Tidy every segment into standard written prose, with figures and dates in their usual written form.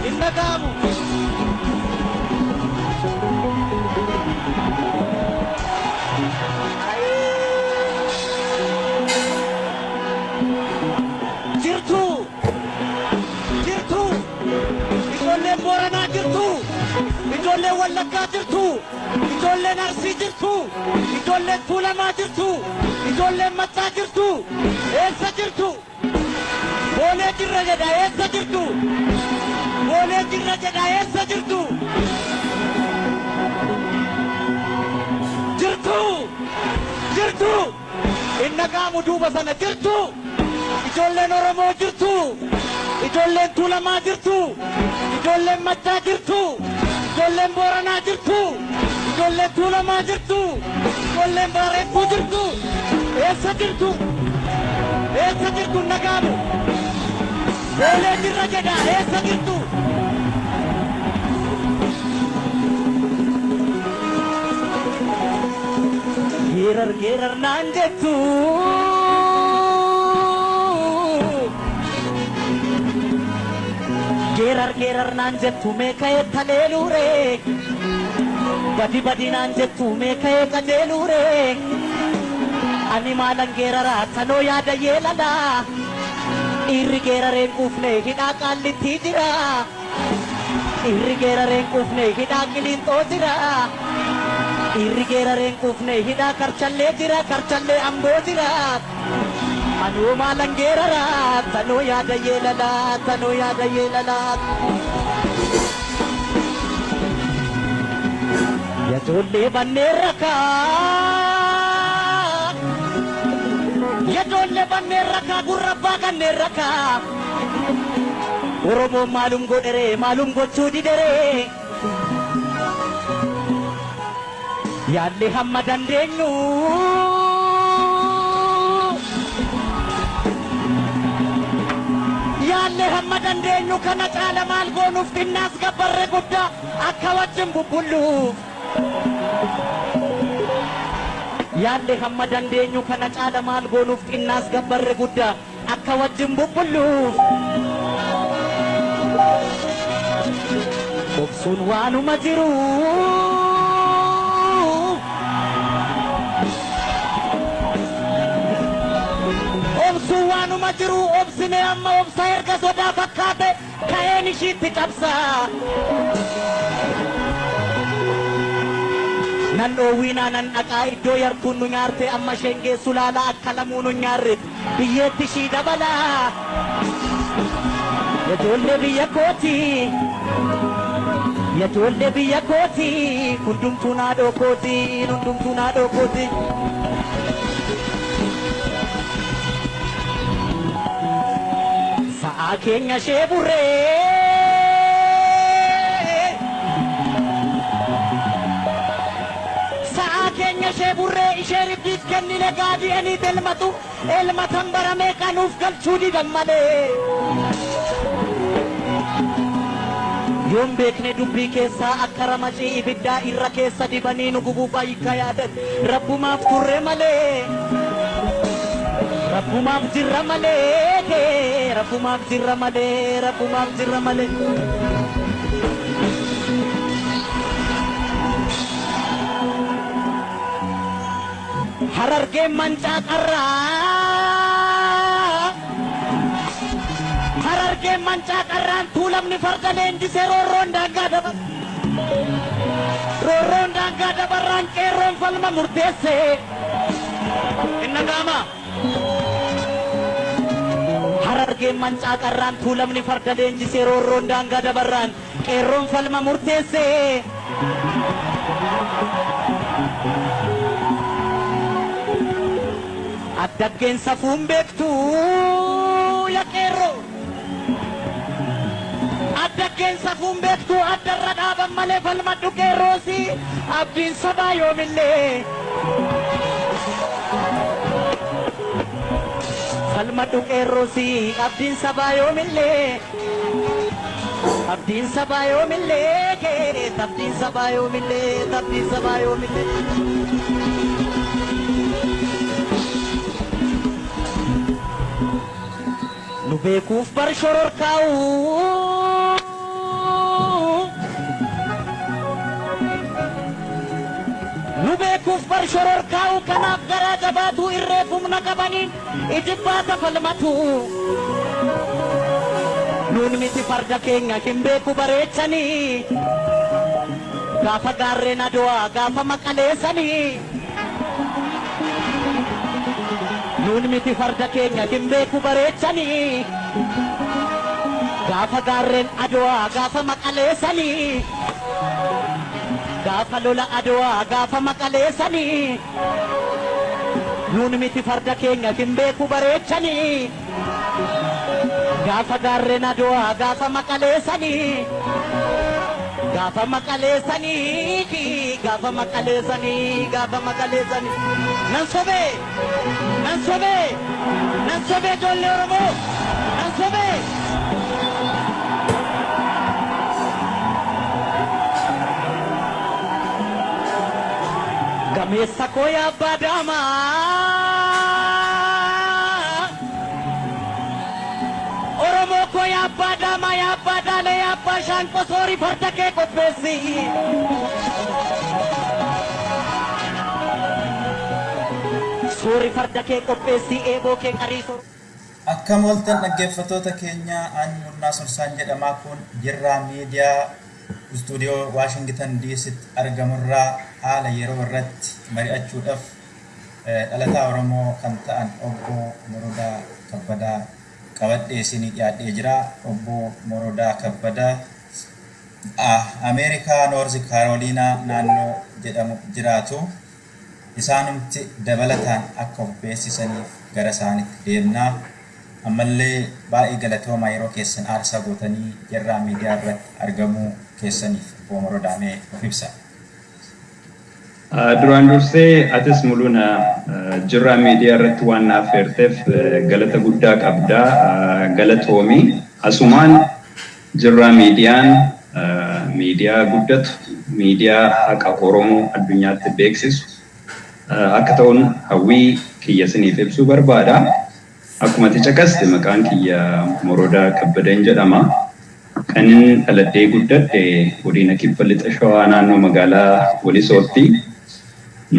Indagamu. Jirtu. Ijoolleen Booranaa jirtu. Ijoolleen Wallaggaa jirtu. Ijoolleen Arsii jirtu. Ijoolleen Tuulamaa jirtu. Ijoolleen Mattaa jirtu. Eessa jirtu? Boolee jirra jedha eessa jirtu? Boolee jirra jedha eessa jirtu? Jirtu. Indagamu duuba sana jirtu. Ijoolleen Oromoo jirtu. Ijoolleen Tuulamaa jirtu. Ijoolleen Mattaa jirtu. Ijoolleen Booranaa jirtu. Ijoolleen Tuulamaa jirtu. Ijoolleen Baareetuu jirtu. Eessa jirtu? Eessa jirtu Indagamu? Boolee jirra jedha eessa jirtu? Geerar naan jettu. Geerar naan jettu meeqa eettaleelure. Badi naan jettu meeqa eeqajeelure. Ani maalan geeraraa tanoo yaada yeelala. Irri geerareen quufne hidhaa qaallitti jira. Irri geerareen quufne hidhaa qiliinxoo jira. Irri geerareen quufne hidhaa karchallee jira. Karchallee amboo jira. Anuu maalan geeraraa tanoo yaada yeelala. Tanoo yaada yeelala. Yajoollee banneen rakaa. Yajoollee banneen rakaa gurrabbaa kanneen rakaa. Oromoon maalum godhere maalum gochuu didere. Yaalli hamma dandeenyu. Yaalli hamma dandeenyu kana caala maal goonuuf xinnaas gabbarre guddaa akka wajjin bubbulluuf. Yaalli hamma dandeenyu kana caala maal goonuuf xinnaas gabbarre guddaa akka wajjin bubbulluuf. Obsuun waanuma jiru. Obsuun waanuma jiru. Obsine amma obsa erga sodaa fakkaate ka'een ishiitti cabsa. Nan dhoowwiinaa nan dhaqaa iddoo yartuun nu nyaarte amma shengee sulaalaa akka lamuu nu nyaarre biyyeetti ishii dabala. Yajoollee biyya kooti. Yajoollee biyya kooti. Hundumtuu naadhoo kooti. Hundumtuu naadhoo kooti. Sa'aa keenya ishee burree. Ishee burree ishee ribbiif kennine gaadi'anii elmatu elmatan baramee kanuuf galchuu didan malee. Yoon beekne dubbii keessaa akka ramacii ibiddaa irra keessa dibanii nu gubuuf ayyika yaadan rabbumaaf turre malee. Rabbumaaf jirra malee. Rabbumaaf jirra malee. Rabbumaaf jirra malee. Harargeen mancaaqarraa. Harargeen mancaaqarraan tuulamni farda leenjisee roorroon daangaa dabar. Roorroon daangaa dabarraan qeerroon falma murteesse. Indagaama. Harargeen mancaaqarraan tuulamni farda leenjisee roorroon daangaa dabarraan qeerroon falma murteesse. Addaggeen safuun beektu yaa qeerroo. Addaggeen safuun beektu addarra dhaaban malee falmadhu qeerroosi abdiin sabaa yoomillee. Falmadhu qeerroosi abdiin sabaa yoomillee. Abdiin sabaa yoomillee. Abdiin sabaa yoomillee. Abdiin sabaa yoomillee. beekuuf bar shororkaa'u nu beekuuf bar shororkaa'u kanaaf garaa jabaatu irree humna qabaniin ijibbaata falmatu nuun miti farda keenya hin beeku bareechanii gaafa gaarreen Adwaa gaafa maqaleessanii nuun miti farda keenya hin beeku bareechanii gaafa gaarreen Adwaa gaafa maqaleessanii gaafa lola Adwaa gaafa maqaleessanii nuun miti farda keenya hin beeku bareechanii gaafa gaarreen Adwaa gaafa maqaleessanii gaafa maqaleessanii gaafa maqaleessanii gaafa maqaleessanii nan sobee ijoollee Oromoo nan sobee gameessa koo yaa abbaa daamaa Oromoo koo yaa abbaa daamaa yaa abbaa daalee yaa abbaa shaanqoo soorii farda kee qopheessi soorii farda kee qopheessi eeboo kee qariisoo Akkam oltan dhaggeeffattoota keenya ani Murnaa Sorsaan jedhamaa kun Jirraa Miidiyaa Istuudiyoo Waashingtan DC'tti argamurraa haala yeroo irratti mari'achuudhaaf dhalataa Oromoo kan ta'an obbo Morodaa Kabbadaa qabadhee isinii dhiyaadhee jira. Obbo Morodaa Kabbadaa Ameerikaa Noorzi Kaaroliinaa naannoo jedhamu jiraatu. Isaanumti dabalataan akka of beeksisaniif gara isaaniitti deemnaa. Ammallee baay'ee galatoomaa yeroo keessan aarsaa gootanii Jirraa Miidiyaa irratti argamuu keessaniif obbo Morodaa mee of ibsa. Duraan dursee atis Muluna Jirraa Miidiyaa irratti waan naaf feerteef galata guddaa qabdaa. Galatoomii asumaan Jirraa Miidiyaan miidiyaa guddatu, miidiyaa haqa Oromoo addunyaatti beeksisu akka ta'uun hawwii kiyya isiniif ibsuu barbaada. Akkuma caqaste maqaan kiyya Morodaa Kabbadaa jedhama. Kanin dhaladhee guddadhe godina Kibba Lixa Shawaa naannoo magaalaa Walisootti.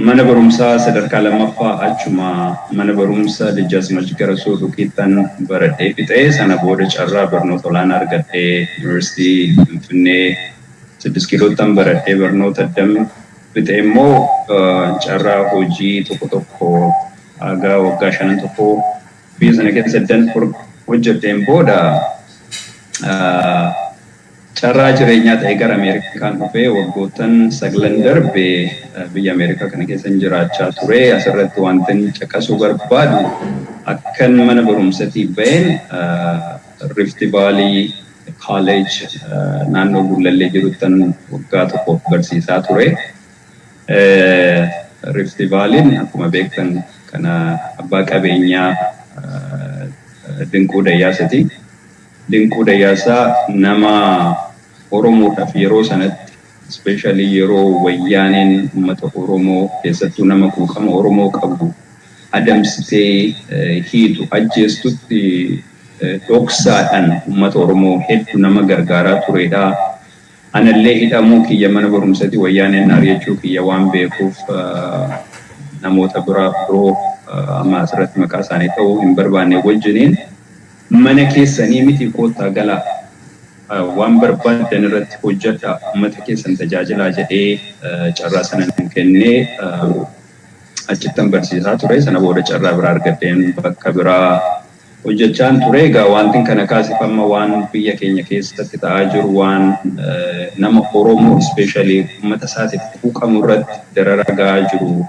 Mana barumsaa sadarkaa lammaffaa achuma mana barumsaa Lijaasmach Garasoo Dhuqiittan baradhee fixee sana booda carraa barnoota olaanaa argadhee Yuunivarsiitii Finfinnee 6 kiiloottan baradhee barnoota addam fixee immoo carraa hojii tokko hagaa waggaa 5 biyya sana keessatti hojjeteen booda carraa jireenyaa ta'ee gara Ameerikaan dhufee waggoottan 9 darbee biyya Ameerikaa kana keessa jiraachaa ture. Asirratti wanti caqasuu barbaadu akkan mana barumsaatii baheen Rift Valley College naannoo Gullallee jiruttan waggaa 1 barsiisaa ture. Rift Valley akkuma beektan kana abbaa qabeenyaa Dinquu Dayyaasaati. Dinquu Dayyaasaa nama Oromoodhaaf yeroo sanatti especially yeroo wayyaaneen uummata Oromoo keessattuu nama quuqama Oromoo qabu adamsitee hiitu ajjeestutti dhoksaadhaan uummata Oromoo hedduu nama gargaaraa turedha. Anallee hidhamuu kiyya mana barumsaatii wayyaaneen ari'achuu kiyya waan beekuuf namoota biroo amma asirratti maqaa isaanii ta'uu hin barbaanne wajjiniin mana keessanii miti koottaa galaa waan barbaadan irratti hojjeta uummata keessan tajaajilaa jedhee carraa sana kennee achittan barsiisaa ture. Sana booda carraa biraa argadheen bakka biraa hojjechaan ture. Egaa wanti kana kaasifama waan biyya keenya keessatti ta'aa jiru waan nama Oromoo especially uummata isaatiif quuqamu irratti darara gahaa jiru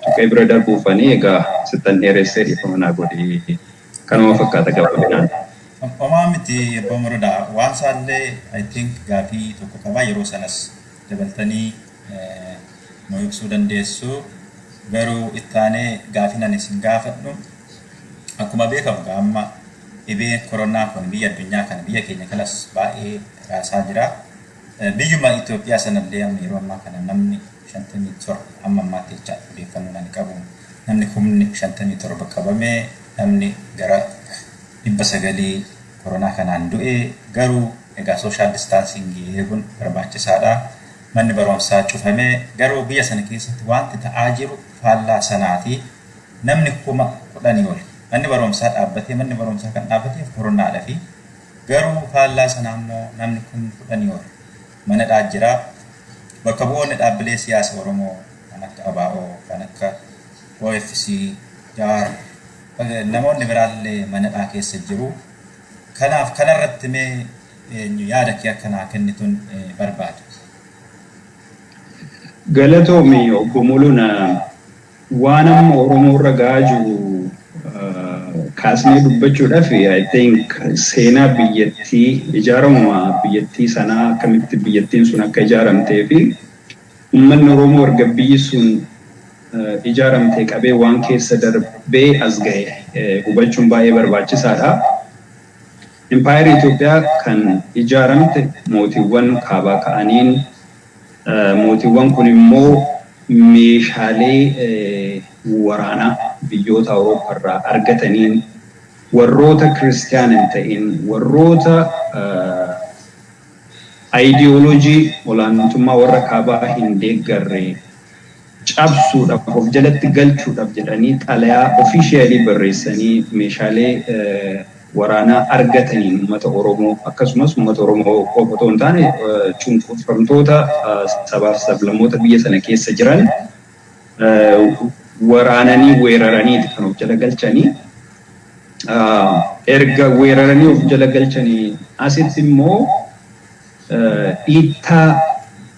tuqee bira darbuufanii egaa sittan dheeressee dhiifamanaa godhee kanuma fakkaata gabaabinaan. Omaa miti obbo Morodaa waan isaallee I think gaafii tokko qabaa yeroo sanas dabaltanii nu ibsuu dandeessu. Garuu ittaanee gaafii nan isin gaafadhu akkuma beekamu amma dhibeen koronaa kun biyya addunyaa kana biyya keenya kanas baay'ee raasaa jira. Biyyuma Itoophiyaa sanallee amma yeroo ammaa kana namni 57 amma ammaatti jecha odeeffannoo nan qabu namni 57 qabamee namni gara 900 koronaa kanaan du'e garuu egaa social distancing eeguun barbaachisaadha. Manni barumsaa cufamee garuu biyya sana keessatti wanti ta'aa jiru faallaa sanaati. Namni 10,000 ol manni barumsaa dhaabbatee manni barumsaa kan dhaabbateef koronaadha fi garuu faallaa sanaa immoo namni 10,000 ol mana jira. Bakka bu'oonni dhaabbilee siyaasa Oromoo kan akka ABO kan akka OFC jaar namoonni biraallee mana keessa jiru. Kanaaf kanarratti mee yaada kee akkanaa kennituun barbaada. Galatoomi obbo Muluna waan amma Oromoo irra gahaa jiru kaasnee dubbachuudhaaf I think seenaa biyyattii ijaaramuma biyyattii sanaa akkamitti biyyattiin sun akka ijaaramtee fi uummanni Oromoo erga biyyi sun ijaaramtee qabee waan keessa darbee as gahe hubachuun baay'ee barbaachisaadha. Empire Itoophiyaa kan ijaaramte mootiiwwan kaabaa ka'aniin mootiiwwan kun immoo meeshaalee waraanaa biyyoota Awurooppaa irraa argataniin warroota kiristaanaa ta'in warroota ideoloojii olaantummaa warra kaabaa hin deeggarre cabsuudhaaf of jalatti galchuudhaaf jedhanii xalayaa officially barreessanii meeshaalee waraanaa argataniin uummata Oromoo akkasumas uummata Oromoo qofa otoo hin taane cunqurfamtoota sabaaf sablammoota biyya sana keessa jiran waraananii weeraraniiti kan of jala galchanii erga weeraranii of jala galchanii asitti immoo dhiittaa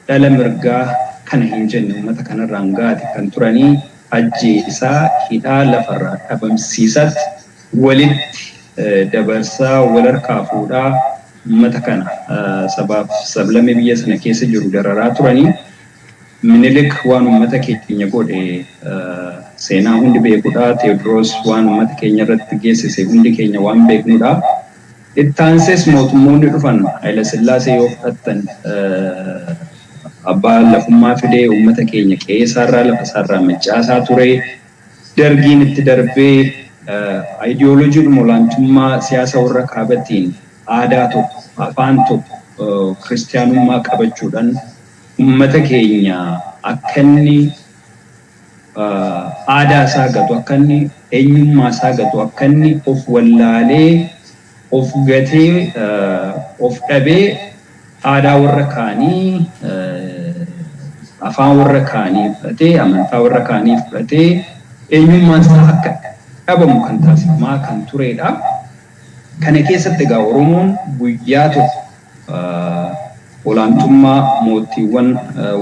dhala mirgaa kana hin jenne uummata kanarraan gaati kan turanii ajjeesaa hidhaa lafarraa dhabamsiisatti walitti dabarsaa walharkaa fuudhaa uummata kana sabaaf sablammii biyya sana keessa jiru dararaa turanii Minilik waan uummata keenya godhe seenaa hundi beekudha. Teodiroos waan uummata keenya irratti geessise hundi keenya waan beeknudha. Ittaansees mootummoonni dhufan Haayila Sillaasee yoo fudhattan abbaa lafummaa fidee uummata keenya qe'eessaarraa lafasaarraa maccaasaa ture. Dargiin itti darbee ideoloojiidhuma olaantummaa siyaasa warra kaabatiin aadaa tokko afaan tokko kiristaanummaa qabachuudhaan ummata keenya akka inni aadaa isaa gatu akka inni eenyummaa isaa gatu akka inni of wallaalee of gatee of dhabee aadaa warra kaanii afaan warra kaanii fudhatee amantaa warra kaanii fudhatee eenyummaan isaa akka dhabamu kan taasifamaa kan turedha. Kana keessatti egaa Oromoon guyyaa tokko olaantummaa mootiiwwan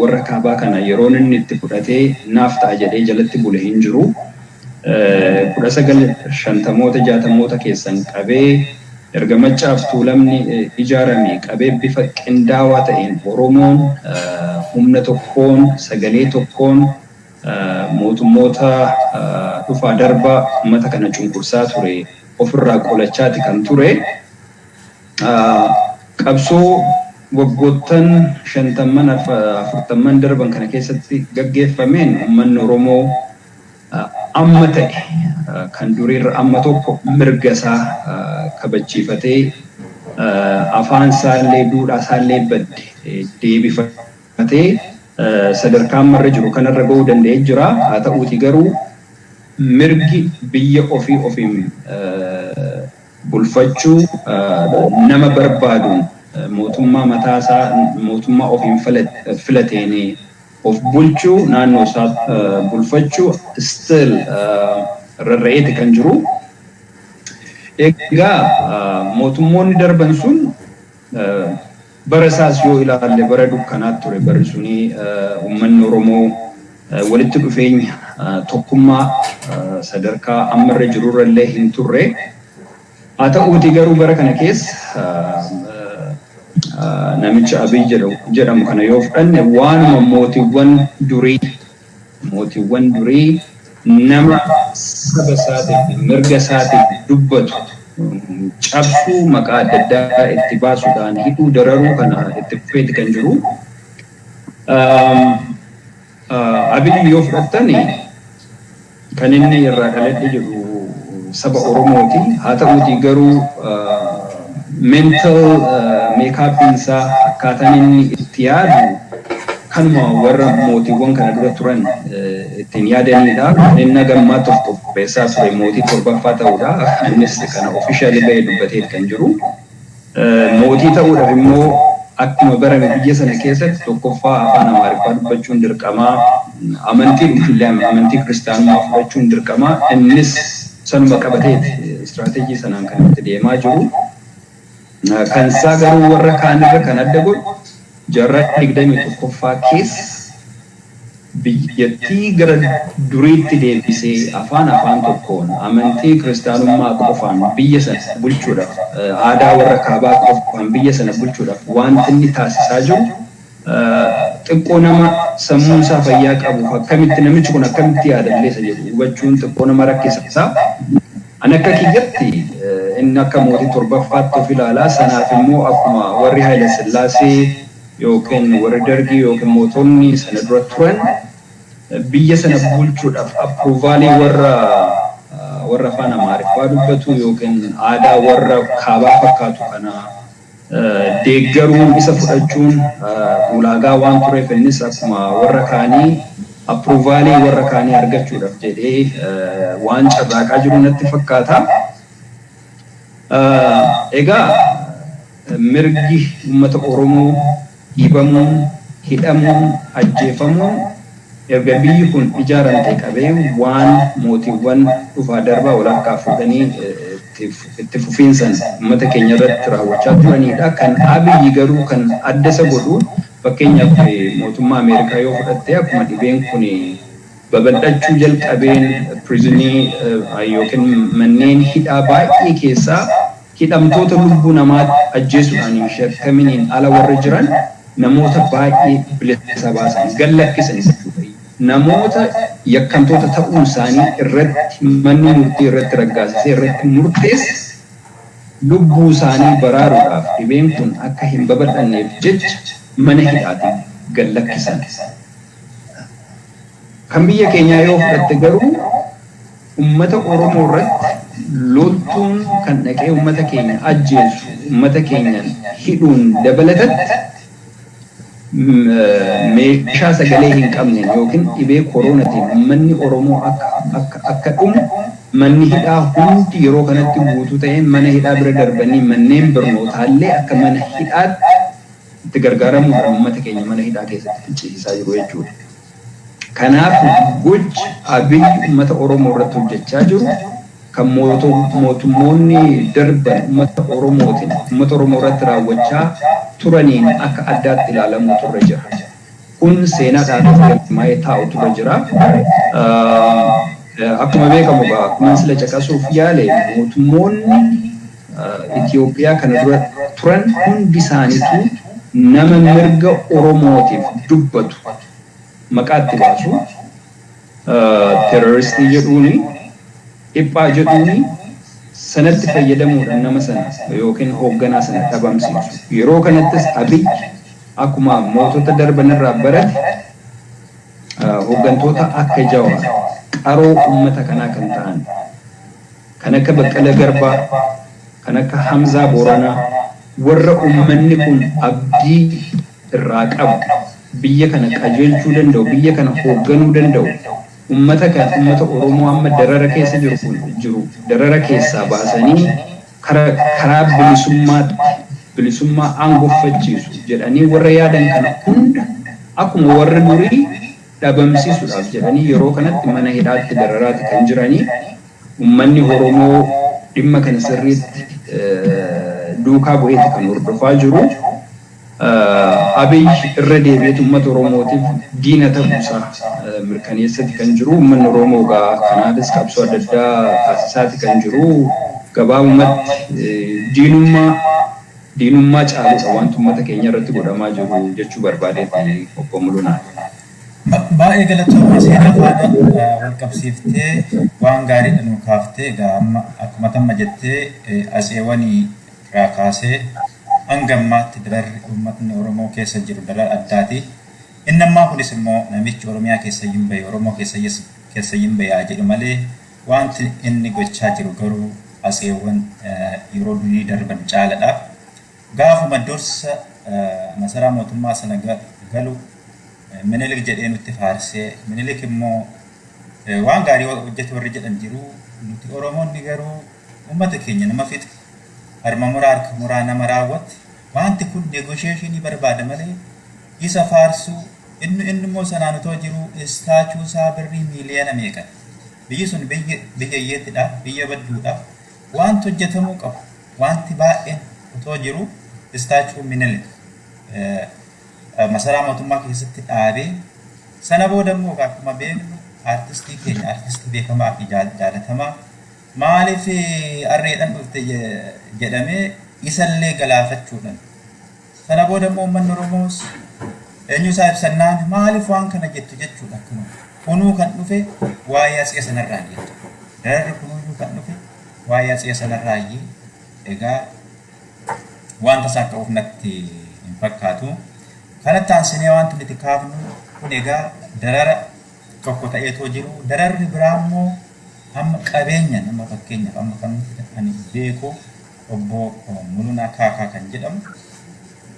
warra kaabaa kana yeroo inni itti fudhatee naaf ta'a jedhee jalatti bule hin jiru. 1950moota 60moota keessan qabee erga Maccaaf Tuulamni ijaarame qabee bifa qindaawaa ta'een Oromoon humna tokkoon sagalee tokkoon mootummoota dhufaa darbaa uummata kana cunqursaa ture ofirraa qolachaati kan ture. Qabsoo waggoottan 50-40 darban kana keessatti gaggeeffameen uummanni Oromoo amma ta'e kan duriirra amma tokko mirga isaa kabachiifatee afaan isaallee duudhaa isaallee badde deebifatee sadarkaa ammarra jiru kanarra ga'uu danda'ee jira. Haa ta'uuti garuu mirgi biyya ofii ofiin bulfachuu nama barbaaduun mootummaa mataasaa mootummaa ofiin filateen of bulchuu naannoo isaa bulfachuu still rarra'eeti kan jiru. Egaa mootummoonni darban sun bara isaas yoo ilaalle bara dukkanaatti ture barri suni uummanni Oromoo walitti dhufeenya tokkummaa sadarkaa ammarra jirurrallee hin turre. Haa ta'uuti garuu bara kana keessa namicha Abiy jedhamu kana yoo fudhanne waanuma mootiiwwan durii nama saba isaatiif mirga isaatiif dubbatu cabsuu maqaa adda addaa itti baasuudhaan hidhuu dararuu kana itti fufeeti kan jiru. Abiy yoo fudhattan kan inni irraa dhaladhe jedhu saba Oromooti. Haa ta'uuti garuu mental makeup insa akkaataan inni itti yaadu kanuma warra mootiiwwan kana dura turan ittiin yaadanidha. Inni gammaa tokko qopheessaa ture mootii torbaffaa ta'uudha. Innis kana officially bahee dubbatee kan jiru. Mootii ta'uudhaaf immoo akkuma barame biyya sana keessatti tokkoffaa afaan Amaariffaa dubbachuun dirqamaa, amantii kiristaanummaa fudhachuun dirqamaa. Innis sanuma qabatee istiraatejii sanaan kan itti deemaa jiru. Kan isaa garuu warra kaanirra kan adda godhu jarra 21ffaa keessa biyyattii gara duriitti deebisee afaan tokkoon amantii kiristaanummaa qofaan biyya sana bulchuudhaaf, aadaa warra kaabaa qofaan biyya sana bulchuudhaaf wanti inni taasisaa jiru xiqqoo nama sammuun isaa fayyaa qabu akkamitti namichi kun akkamitti yaadallee isa jedhu hubachuun xiqqoo nama rakkisa. Ani akka kiyyatti inni akka mootii torbaffaatti of ilaalaa, sanaaf immoo akkuma warri Haayile Sillaasee yookiin warri Dargii yookiin mootonni sana dura turan biyya sana bulchuudhaaf approvaalii warra afaan Amaariffaa dubbatu yookiin aadaa warra kaabaa fakkaatu kana deeggaruun isa fudhachuun ulaagaa waan tureef innis akkuma warra kaanii approvaalii warra kaanii argachuudhaaf jedhee waan carraaqaa jiru natti fakkaata. Egaa mirgi uummata Oromoo dhiibamuun, hidhamuun, ajjeefamuun erga biyyi kun ijaaramte qabee waan mootiiwwan dhufaa darbaa walakkaa fuudhanii itti fufiinsan uummata keenya irratti raawwachaa turanidha. Kan Abiyyi garuu kan adda isa godhu fakkeenyaaf mootummaa Ameerikaa yoo fudhatte akkuma dhibeen kun babal'achuu jalqabeen pirizinii yookiin manneen hidhaa baay'ee keessaa hidhamtoota lubbuu namaa ajjeesuudhaan shakkamaniin ala warra jiran namoota baay'ee bilisa baasan gallakkisan jechuudha. Namoota yakkamtoota ta'uun isaanii irratti manni murtii irratti raggaasisee irratti murteesse lubbuu isaanii baraaruudhaaf dhibeen kun akka hin babal'anneef jecha mana hidhaatiin gallakkisan. Kan biyya keenyaa yoo fudhatte garuu uummata Oromoo irratti loltuun kan dhaqee uummata keenya ajjeesu, uummata keenyan hidhuun dabalatatti meeshaa sagalee hin qabne yookiin dhibee koronaatiin uummanni Oromoo akka dhumu manni hidhaa hundi yeroo kanatti guutuu ta'ee mana hidhaa bira darbanii manneen barnootaallee akka mana hidhaatti itti gargaaramuudhaan uummata keenya mana hidhaa keessatti ficcisiisaa jiru jechuudha. Kanaaf gochi Abiyyi uummata Oromoo irratti hojjechaa jiru kan mootummoonni darban uummata Oromoo irratti raawwachaa turaniin akka addaatti ilaalamuu turre jira. Kun seenaadhaan galmaa'ee taa'u turre jira. Akkuma beekamu akkuma sila caqasuuf yaale mootummoonni Itoophiyaa kana dura turan hundi isaaniitu nama mirga Oromootiif dubbatu maqaatti baasu terroristii jedhuuni dhiphaa jedhuuni sanatti fayyadamuudhaan nama sana yookiin hoogganaa sana dhabamsiisu. Yeroo kanattis Abiyyi akkuma mootota darbanirraa barate hooggantoota akka Jawaar qaroo uummata kanaa kan ta'an kan akka Baqqala Garbaa, kan akka Hamzaa Booranaa warra uummanni kun abdii irraa qabu biyya kana qajeelchuu danda'u, biyya kana hoogganuu danda'u. Uummata Oromoo amma darara keessa jiru darara keessaa baasanii karaa bilisummaa aangoffachiisu jedhanii warra yaadan kana hunda akkuma warra durii dhabamsiisuudhaaf jedhanii yeroo kanatti mana hidhaatti dararaati kan jiranii. Uummanni Oromoo dhimma kana sirriitti duukaa bu'eeti kan hordofaa jiru. Abiyyi irra deebi'eetu uummata Oromootiif diina ta'uusaa mirkaneessati kan jiru. Uummanni Oromoo kanaafis qabsoo adda addaa taasisaati kan jiru. Gabaabumatti diinummaa caaluudha wanti uummata keenya irratti godhamaa jiru jechuu barbaadeetti obbo Mulunaa. Baay'ee galatoomna seenaa faana wal qabsiiftee waan gaariidha nu kaaftee akkuma tamma jettee aseewwanii irraa kaasee hanga ammaatti dararri uummatni Oromoo keessa jiru darar addaati. Inni ammaa kunis immoo namichi Oromiyaa keessa hin bahe Oromoo keessa hin bahe jedhu malee wanti inni gochaa jiru garuu aseewwan yeroo durii darban caaladha. gaafuma dursa masaraa mootummaa sana galu Minilik jedhee nutti faarsee Minilik immoo waan gaarii hojjete warri jedhan jiru nuti Oromoonni garuu uummata keenya nama fixe harma muraa harka muraa nama raawwate wanti kun negotiationii barbaada malee isa faarsuu inni immoo sanaan utoo jiru istaachuu isaa birrii miiliyoona meeqa biyyi sun biyya yeetidha biyya badduudha wanti hojjetamuu qabu wanti baay'een utoo jiru istaachuu Minilik masaraa mootummaa keessatti dhaabee sana booda immoo akkuma beeknu artistii keenya artistii beekamaa fi jaalatamaa maaliif arreedhaan dhufte jedhamee isallee galaafachuudhaan sana booda immoo uummanni Oromoos eenyu isaa ibsannaan maaliif waan kana jettu jechuudha akkuma kunuu kan dhufe waa'ee asii sanarraa jettu dararri kunuu kan dhufe waa'ee asii sanarraa egaa wanta isaa akka ufnatti hin fakkaatu kanatti aansinee wanti nuti kaafnu kun egaa darara tokko ta'eetoo jiru dararri biraa immoo amma qabeenya nama fakkeenyaaf amma kan ani beeku obbo Mulunaa Kaakaa kan jedhamu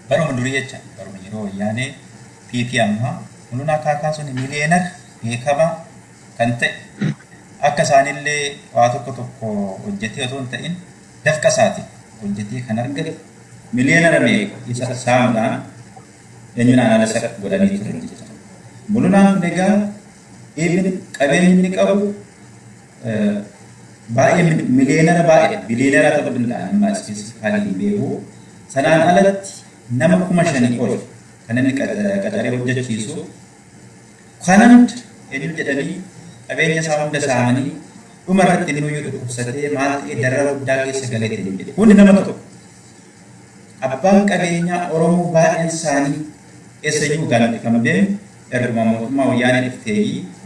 baruma durii jecha baruma yeroo wayyaanee PP amma Mulunaa Kaakaa sun miliyeenar beekamaa kan ta'e akka isaanillee waa tokko hojjetee otoo hin ta'in dafqa isaati hojjetee kan argate miliyeenara meeqa isa saamuudhaan eenyuudhaan ala isa godhanii turan jechuudha. Mulunaan egaa even qabeenyi qabu baay'ee miliyeenara baay'ee biliyeenara ta'uu danda'a amma ispeesifaalii beeku sanaan alatti nama 5,000 ol kan inni qaxaree hojjechiisu kanan eenyu jedhanii qabeenya isaa hunda saamanii dhuma irratti inni nuyi dhukkubsatee maal ta'ee darara guddaa keessa galee jedhe hundi nama tokko abbaan qabeenyaa Oromoo baay'een isaanii eessayyuu galate kan beeku erga mootummaa wayyaanee dhuftee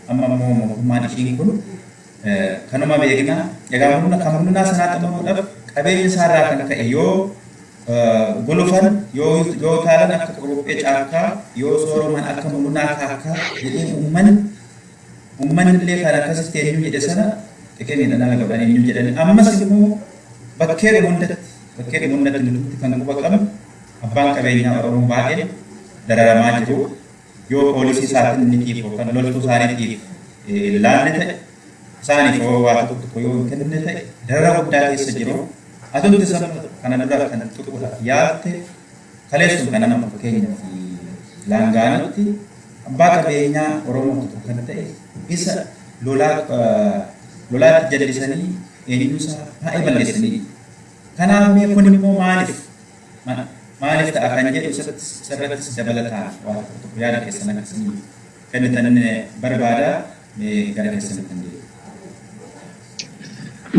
amma immoo mootummaan ishiin kun kanuma beekna egaa humna sanaa xumuruudhaaf qabeenya isaarraa kan ka'e yoo golofan yoo taalan akka qophee caakkaa yoo sooroman akka Mulunaa Kaakaa jedhee uummanni illee kan akkasitti eenyu jedhe sana xiqqee miidhagina qaban eenyu jedhani ammas immoo bakkee hundatti nuti kan quba qabnu abbaan qabeenyaa Oromoo baay'ee dararamaa jiru yoo poolisii isaatiin inni tiif yookaan loltuu isaaniitiif laalle ta'e isaaniif waa tokko yoo hin kennine ta'e darara guddaa keessa jiru atunti sana kana dura kan tuquudhaaf yaalte kaleessuun kan nama fakkeenyaaf Laangaanootti abbaa qabeenyaa Oromoo tokko kan ta'e isa lolaatti jallisanii eenyuusaa baay'ee balleessanii kanaaf mee kun immoo maaliif ta'a kan jedhu sirrattis dabalataa waa tokko yaada keessan akkasii kennitan barbaada gara keessan kan jedhu.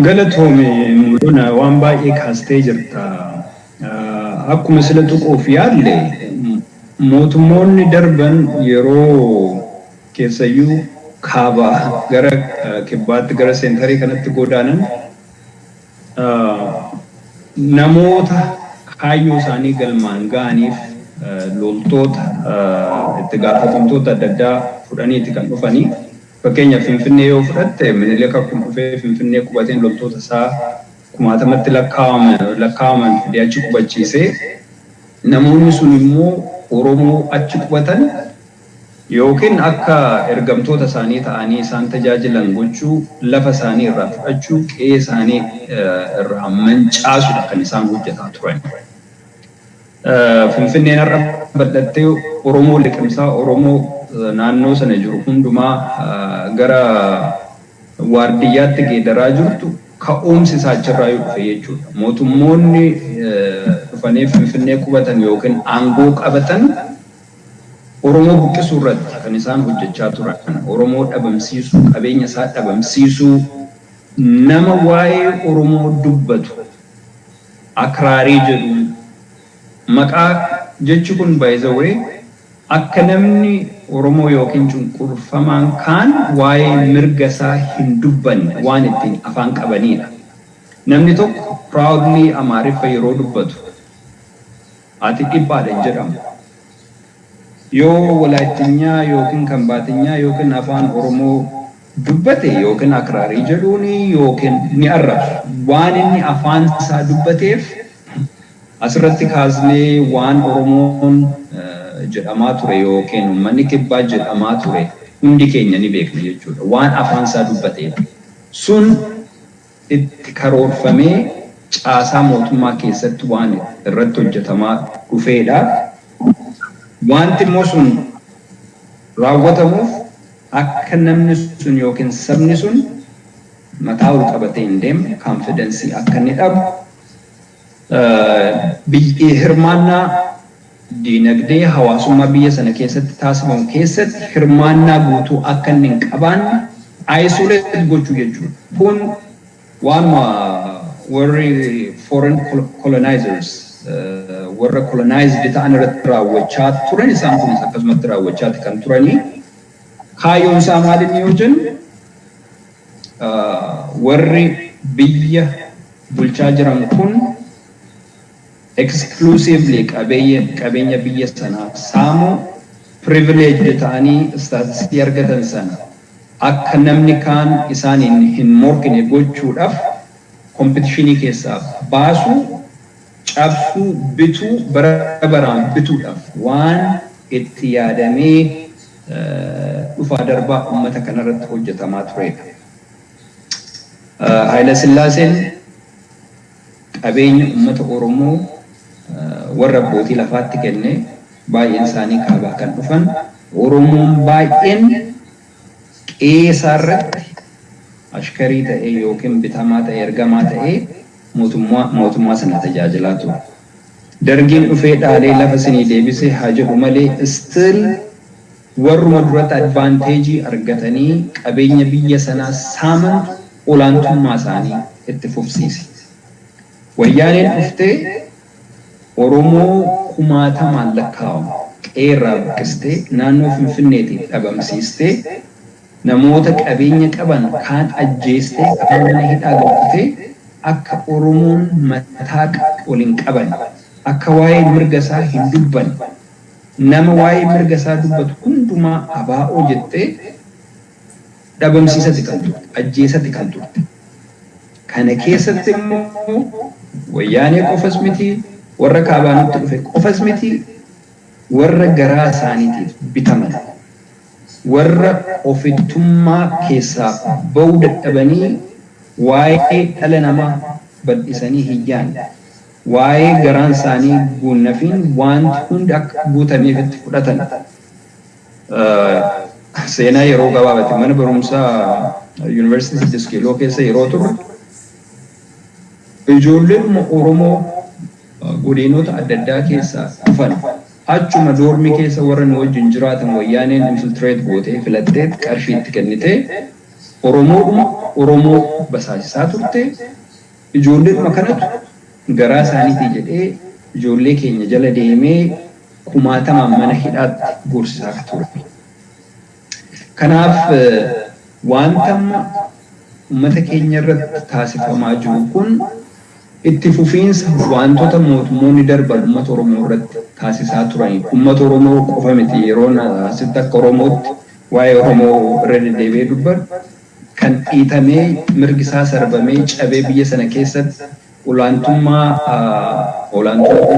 Galatoome Muluna waan baay'ee kaastee jirta. Akkuma sila tuquuf yaalle mootummoonni darban yeroo keessayyuu kaaba gara kibbaatti gara seentarii kanatti godaanan namoota kaayyoo isaanii galmaan ga'aniif loltoota itti gaafatamtoota adda addaa fudhaniiti kan dhufanii fakkeenyaaf Finfinnee yoo fudhatte Minilik akkuma dhufee Finfinnee qubateen loltoota isaa kumaatamatti lakkaa'aman fidee achi qubachiisee namoonni sun immoo Oromoo achi qubatan yookiin akka ergamtoota isaanii ta'anii isaan tajaajilan gochuu lafa isaanii irraa fudhachuu qe'ee isaanii irraa mancaasudha kan isaan hojjetaa turan. Finfinneen har'a bal'attee Oromoo liqimsaa Oromoo naannoo sana jiru hundumaa gara waardiyyaatti geeddaraa jirtu ka'umsi isaa achirraa yoo dhufe jechuudha. Mootummoonni dhufanii Finfinnee qubatan yookiin aangoo qabatan Oromoo buqqisuu irratti kan isaan hojjechaa turan. Oromoo dhabamsiisuu, qabeenya isaa dhabamsiisuu, nama waa'ee Oromoo dubbatu akraarii jedhu maqaa jechi kun by the way akka namni Oromoo yookiin cunqurfamaan kaan waa'ee mirga isaa hin dubbanne waan ittiin afaan qabanidha. Namni tokko proudly Amaariffa yeroo dubbatu ati dhibbaadha jedhamu. Yoo Walaayittinyaa yookiin Kambaatinyaa yookiin afaan Oromoo dubbate yookiin akraarii jedhuuni yookiin ni arrabsu. Waan inni afaan isaa dubbateef asirratti kaasnee waan Oromoon jedhamaa ture yookiin uummanni kibbaa jedhamaa ture hundi keenya ni beekna jechuudha. Waan afaan isaa dubbateef sun itti karoorfamee caasaa mootummaa keessatti waan irratti hojjetamaa dhufeedha. Wanti immoo sun raawwatamuuf akka namni sun yookiin sabni sun mataa ol qabatee hin deemne confidence akka inni dhabu biyyi hirmaannaa diinagdee hawaasummaa biyya sana keessatti taasifamu keessatti hirmaannaa guutuu akka inni hin qabaanne isolate gochuu jechuudha. Kun waanuma warri foreign colonizers warra colonized ta'an irratti raawwachaa turan isaan kunis akkasumatti raawwachaati kan turanii kaayyoon isaa maaliin yoo jennu warri biyya bulchaa jiran kun exclusively qabeenya biyya sanaa saamu privileged ta'anii statusii argatan sana akka namni kaan isaaniin hin morkine gochuudhaaf competitionii keessaa baasuu cabsuu bituu bara baraan bituudhaaf waan itti yaadamee dhufaa darbaa uummata kanarratti hojjetamaa turedha. Haayila Sillaaseen qabeenya uummata Oromoo warra abbootii lafaatti kenne baay'een isaanii kaabaa kan dhufan Oromoon baay'een qeesarratti ashkarii ta'ee yookiin bitamaa ta'ee ergamaa ta'ee mootummaa sana tajaajilaa ture. Dargiin dhufee dhaalee lafa sinii deebisee haa jedhu malee still warruma duratti advaanteejii argatanii qabeenya biyya sanaa saaman olaantummaa isaanii itti fufsiise. Wayyaaneen dhuftee Oromoo kumaatamaan lakkaa'amu qeerraa buqqistee naannoo Finfinneetiin dhabamsiistee namoota qabeenya qaban kaan ajjeestee kaan mana hidhaa galchitee akka Oromoon mataa waliin qaban akka waa'ee mirga isaa hin dubban nama waa'ee mirga isaa dubbatu hundumaa abaa'oo jettee dhabamsiisatti kan turte ajjeesatti kan turte. Kana keessatti immoo wayyaanee qofas miti warra kaabaanitti dhufe qofas miti warra garaa isaaniitiif bitaman warra ofittummaa keessaa ba'uu dadhabanii waa'ee dhala namaa bal'isanii hiyyaan waa'ee garaan isaanii guunnafiin wanti hundi akka guutameef itti fudhatan. Seenaa yeroo gabaabatti mana barumsaa yuunivarsiitii Diskiloo keessa yeroo turre ijoolleen Oromoo godinota adda addaa keessaa dhufan achuma doormii keessa warra nu wajjin jiraatan wayyaaneen infiltrate gootee filattee qarshii itti kennitee Oromoo basaasisaa turte. Ijoolleedhuma kanatu garaa isaaniitii jedhee ijoollee keenya jala deemee kumaatamaan mana hidhaatti gorsisaa ture. Kanaaf wanta uummata keenya irratti taasifamaa jiru kun itti fufiinsa wantoota mootummoonni darban uummata Oromoo irratti taasisaa turanii. Uummata Oromoo qofa miti yeroo asitti akka Oromootti waa'ee Oromoo irra deddeebi'ee dubbatu kan dhiitamee mirgi isaa sarbamee cabee biyya sana keessatti olaantummaa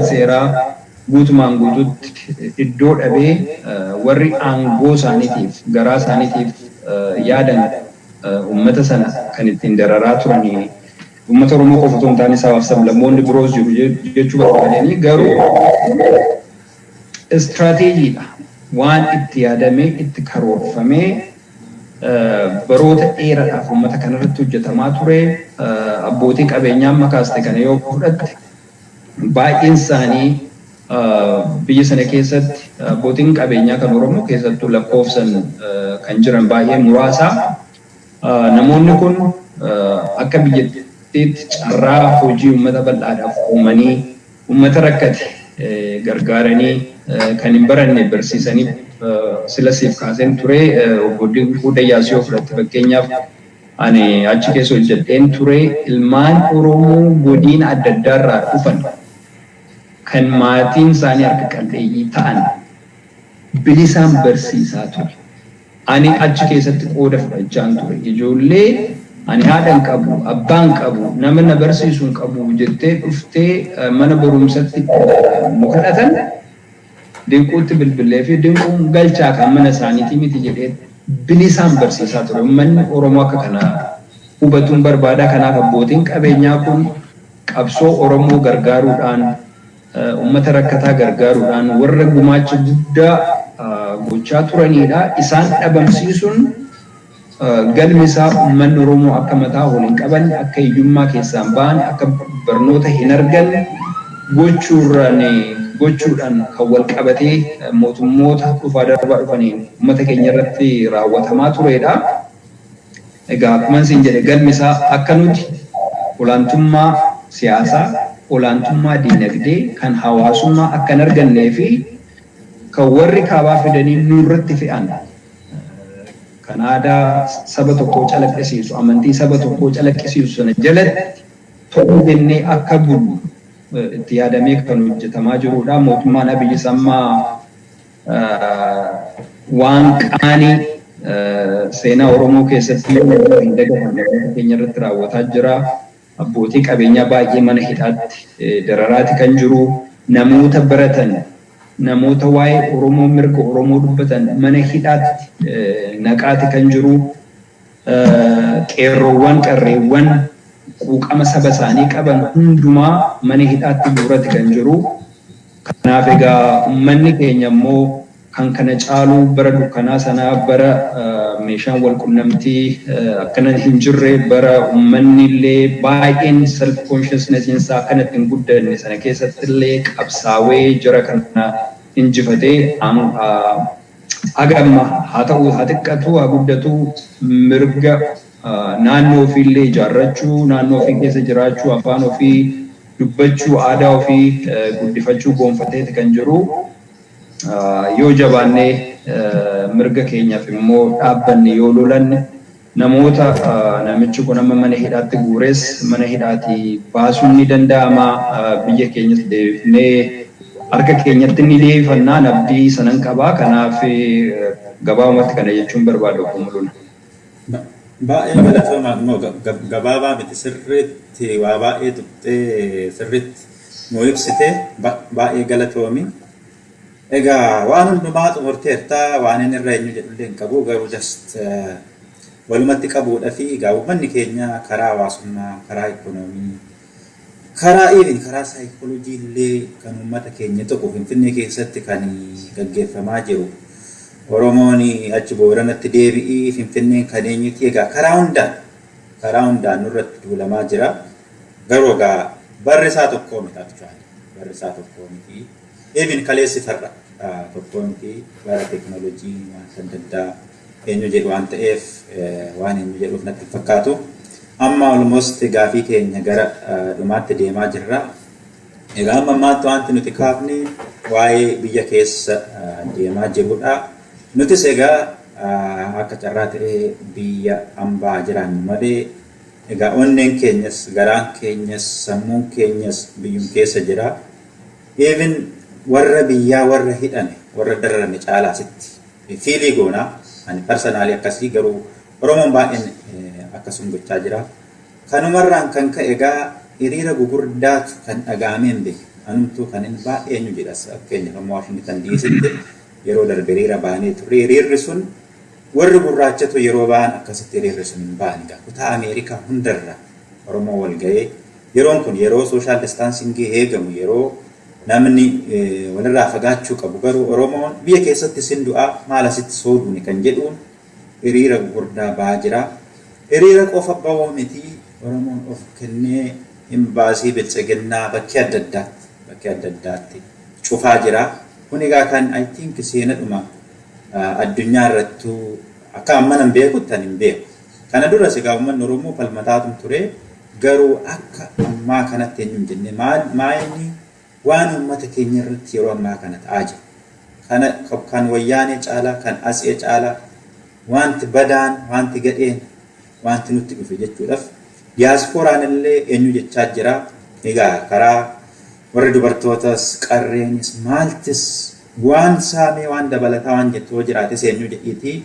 seeraa guutumaan guututti iddoo dhabee warri aangoo isaaniitiif garaa isaaniitiif yaadan uummata sana kan ittiin dararaa turanii uummata Oromoo qofa osoo hin taane sabaaf sablammoonni biroos jiru jechuu barbaadanii garuu istiraateejiidha waan itti yaadamee itti karoorfamee baroota dheeraadhaaf uummata kanarratti hojjetamaa ture. Abbootii qabeenyaa makaaste kana yoo fudhatte baay'een isaanii biyya sana keessatti abbootiin qabeenyaa kan Oromoo keessattuu lakkoofsan kan jiran baay'ee muraasaa. Namoonni kun akka biyyattiitti carraa hojii uummata bal'aadhaaf uumanii uummata rakkate gargaaranii kan hin baranne barsiisanii sila siif kaaseen ture. Obbo Dinquu Dayyaasoo fudhatte fakkeenyaaf ani achi keessa hojjedheen ture. Ilmaan Oromoo godina adda addaarraa dhufan kan maatiin isaanii harka qalleeyyii ta'an bilisaan barsiisaa ture. Ani achi keessatti qooda fudhachaan ture. Ijoollee ani haadhan qabu, abbaan qabu, nama na barsiisuun qabu jettee dhuftee mana barumsatti mukadhatan dinquutti bilbilee fi dinquun galchaa kan mana isaaniitii miti jedhee bilisaan barsiisaa ture. Uummanni Oromoo akka kanaa hubatuun barbaada. Kanaaf abbootiin qabeenyaa kun qabsoo Oromoo gargaaruudhaan uummata rakkataa gargaaruudhaan warra gumaacha guddaa gochaa turanidha. Isaan dhabamsiisuun galmi isaa uummanni Oromoo akka mataa waliin qaban, akka hiyyummaa keessaan ba'an, akka barnoota hin arganne gochuudhaan kan wal qabatee mootummoota dhufaa darbaa dhufaniin uummata keenya irratti raawwatamaa turedha. Egaa akkuma isin jedhe galmi isaa akka nuti olaantummaa siyaasaa, olaantummaa diinagdee kan hawaasummaa akka hin argannee fi kan warri kaabaa fidanii nurratti fe'an kan aadaa saba tokkoo calaqqisiisu, amantii saba tokkoo calaqqisiisu sana jalatti tokko jennee akka bulu itti yaadamee kan hojjetamaa jirudha. Mootummaan Abiyyi Sammaa waan qaanii seenaa Oromoo keessatti hin dagatamne keenya irratti raawwataa jira. Abbootii qabeenyaa baay'ee mana hidhaatti dararaati kan jiru. Namoota baratan, namoota waa'ee Oromoo mirga Oromoo dubbatan mana hidhaatti naqaati kan jiru. Qeerroowwan, qarreewwan quuqama saba isaanii qaban hundumaa mana hidhaatti guurati kan jiru. Kanaaf egaa uummanni keenya immoo kan kana caalu bara dukkanaa sanaa, bara meeshaan wal qunnamtii akkana hin jirre, bara uummanni illee baay'een self consciousness isaa akkanatti hin guddanne sana keessatti illee qabsaawee jira kana injifatee agamma haa ta'u haa xiqqatu haa guddatu mirga naannoo ofii illee ijaarrachuu, naannoo ofii keessa jiraachuu, afaan ofii dubbachuu, aadaa ofii guddifachuu gonfateeti kan jiru. Yoo jabaannee mirga keenyaaf immoo dhaabbanne yoo lolanne namoota namichi kun amma mana hidhaatti guures mana hidhaatti baasuun ni danda'ama. Biyya keenyas deebifnee harka keenyatti ni deebifannaan abdii sanan qabaa. Kanaaf gabaabumatti kana jechuun barbaadu kumuluna. Baay'ee galatoomaa immoo gabaabaa miti sirriitti waa baay'ee tuqxee sirriitti nuu ibsite baay'ee galatoomi. Egaa waan hundumaa xumurteerta waan inni irra eenyu jedhullee hin qabu garuu just walumatti qabuudha fi egaa uummanni keenya karaa hawaasummaa, karaa ikoonoomii, karaa even karaa saayikooloojii illee kan uummata keenya tokko Finfinnee keessatti kan gaggeeffamaa jiru. Oromoon achi Booranatti deebi'ii Finfinneen kan eenyuti egaa karaa hundaan nurratti duulamaa jira. Garuu egaa barri isaa tokkoo miti actually. Barri isaa tokkoo miti. Even kaleessi farra tokkoo miti bara teekinooloojii waan adda addaa eenyu jedhu waan ta'eef waan eenyu jedhuuf natti fakkaatu. Amma almost gaafii keenya gara dhumaatti deemaa jirra. Egaa amma ammaatti wanti nuti kaafne waa'ee biyya keessa deemaa jirudha. Nutis egaa akka carraa ta'ee biyya hambaa jiraannu malee egaa onneen keenyas, garaan keenyas, sammuun keenyas biyyum keessa jira. Even warra biyyaa warra hidhame, warra dararame caalaa sitti fiilii goonaa. Ani personaalii akkasii garuu Oromoon baay'een akkasuma gochaa jira. Kanumarraan kan ka'e egaa hiriira gugurdaatu kan dhaga'ameen beeku. Anumtuu kan inni baay'eenyu jedhas fakkeenyaaf amma Waashingtan diisitti yeroo darbe hiriira baanee turre. Hiriirri sun warri gurraachatu yeroo ba'an akkasitti hiriirri sun hin baane egaa kutaa Ameerikaa hundarra Oromoo wal ga'ee yeroon kun yeroo sooshaal distaansiingii eegamu yeroo namni walirraa fagaachuu qabu garuu Oromoon biyya keessatti sin du'aa maal asitti sooduuni kan jedhuun hiriira gurguddaa ba'aa jira. Hiriira qofa ba'uu miti Oromoon of kennee imbaasii bilchaginnaa bakkee adda addaatti cufaa jira. Kun egaa kan I think seenadhuma addunyaa irrattuu akka amma nan beekutti ani hin beeku. Kana duras egaa uummanni Oromoo falmataatum ture garuu akka ammaa kanatti eenyu hin jenne maayini waan uummata keenya irratti yeroo ammaa kana ta'aa jira. Kan wayyaanee caalaa, kan asee caalaa, wanti badaan, wanti gadheen, wanti nutti dhufe jechuudhaaf diyaaspooraan illee eenyu jechaa jira. Egaa karaa warri dubartootas qarreenis maaltis waan saamee waan dabalataa waan jettoo jiraates eenyu jedhiitii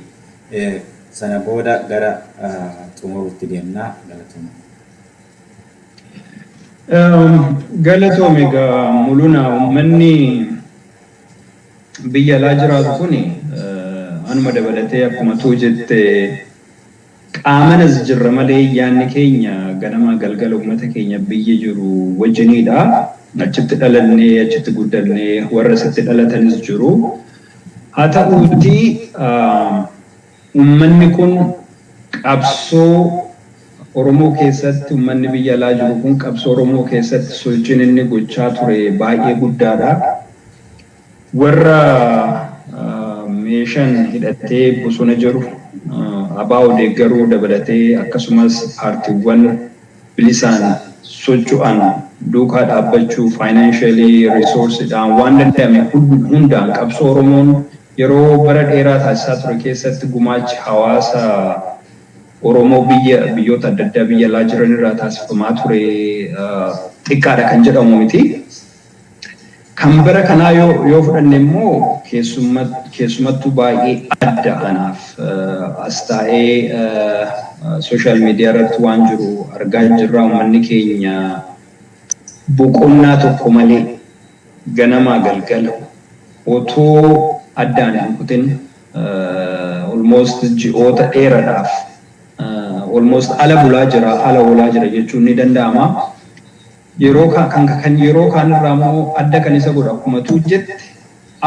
sana booda gara xumuruutti deemnaa galatuma. Galatoome egaa mul'una uummanni biyya alaa jiraatu kuni anuma dabalatee akkuma tuu jette qaamanas jirra malee yaanni keenya ganama galgala uummata keenya biyya jiru wajjiniidha. Achitti dhalannee achitti guddannee warra asitti dhalatanis jiru. Haa ta'uuti uummanni kun qabsoo Oromoo keessatti uummanni biyya alaa jiru kun qabsoo Oromoo keessatti sochiin inni gochaa ture baay'ee guddaadha. Warra meeshaan hidhatee bosona jiru abaa deeggaruu dabalatee akkasumas paartiiwwan bilisaan socho'an duukaa dhaabbachuu financially resourceedhaan waan danda'ame hundaan qabsoo Oromoon yeroo bara dheeraa taasisaa ture keessatti gumaachi hawaasa Oromoo biyyoota adda addaa biyya alaa jiran irraa taasifamaa ture xiqqaadha kan jedhamu miti. Kan bara kanaa yoo fudhanne immoo keessumattuu baay'ee adda anaaf as taa'ee social media irratti waan jiru argaa jirra. Uummanni keenya boqonnaa tokko malee ganamaa galgala otoo addaan hin kutin almost ji'oota dheeraadhaaf almost ala bulaa jira ala oolaa jira jechuun ni danda'ama. Yeroo kaanirraa immoo adda kan isa godhu akkuma tuu jette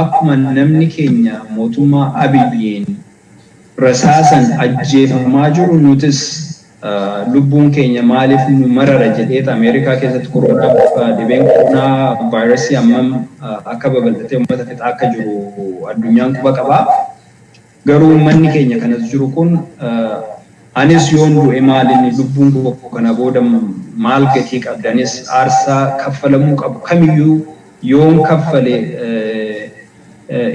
akkuma namni keenya mootummaa Abiyyiin rasaasan ajjeefamaa jiru nutis lubbuun keenya maaliif nu marara jedheet Ameerikaa keessatti dhibeen koronaa vaayirasii hammam akka babal'atee uummata fixaa akka jiru addunyaan quba qabaa. Garuu uummanni keenya kanas jiru kun anis yoon du'e maalinni lubbuun koo kana booda maal gatii qabdanis aarsaa kaffalamuu qabu kamiyyuu yoon kaffale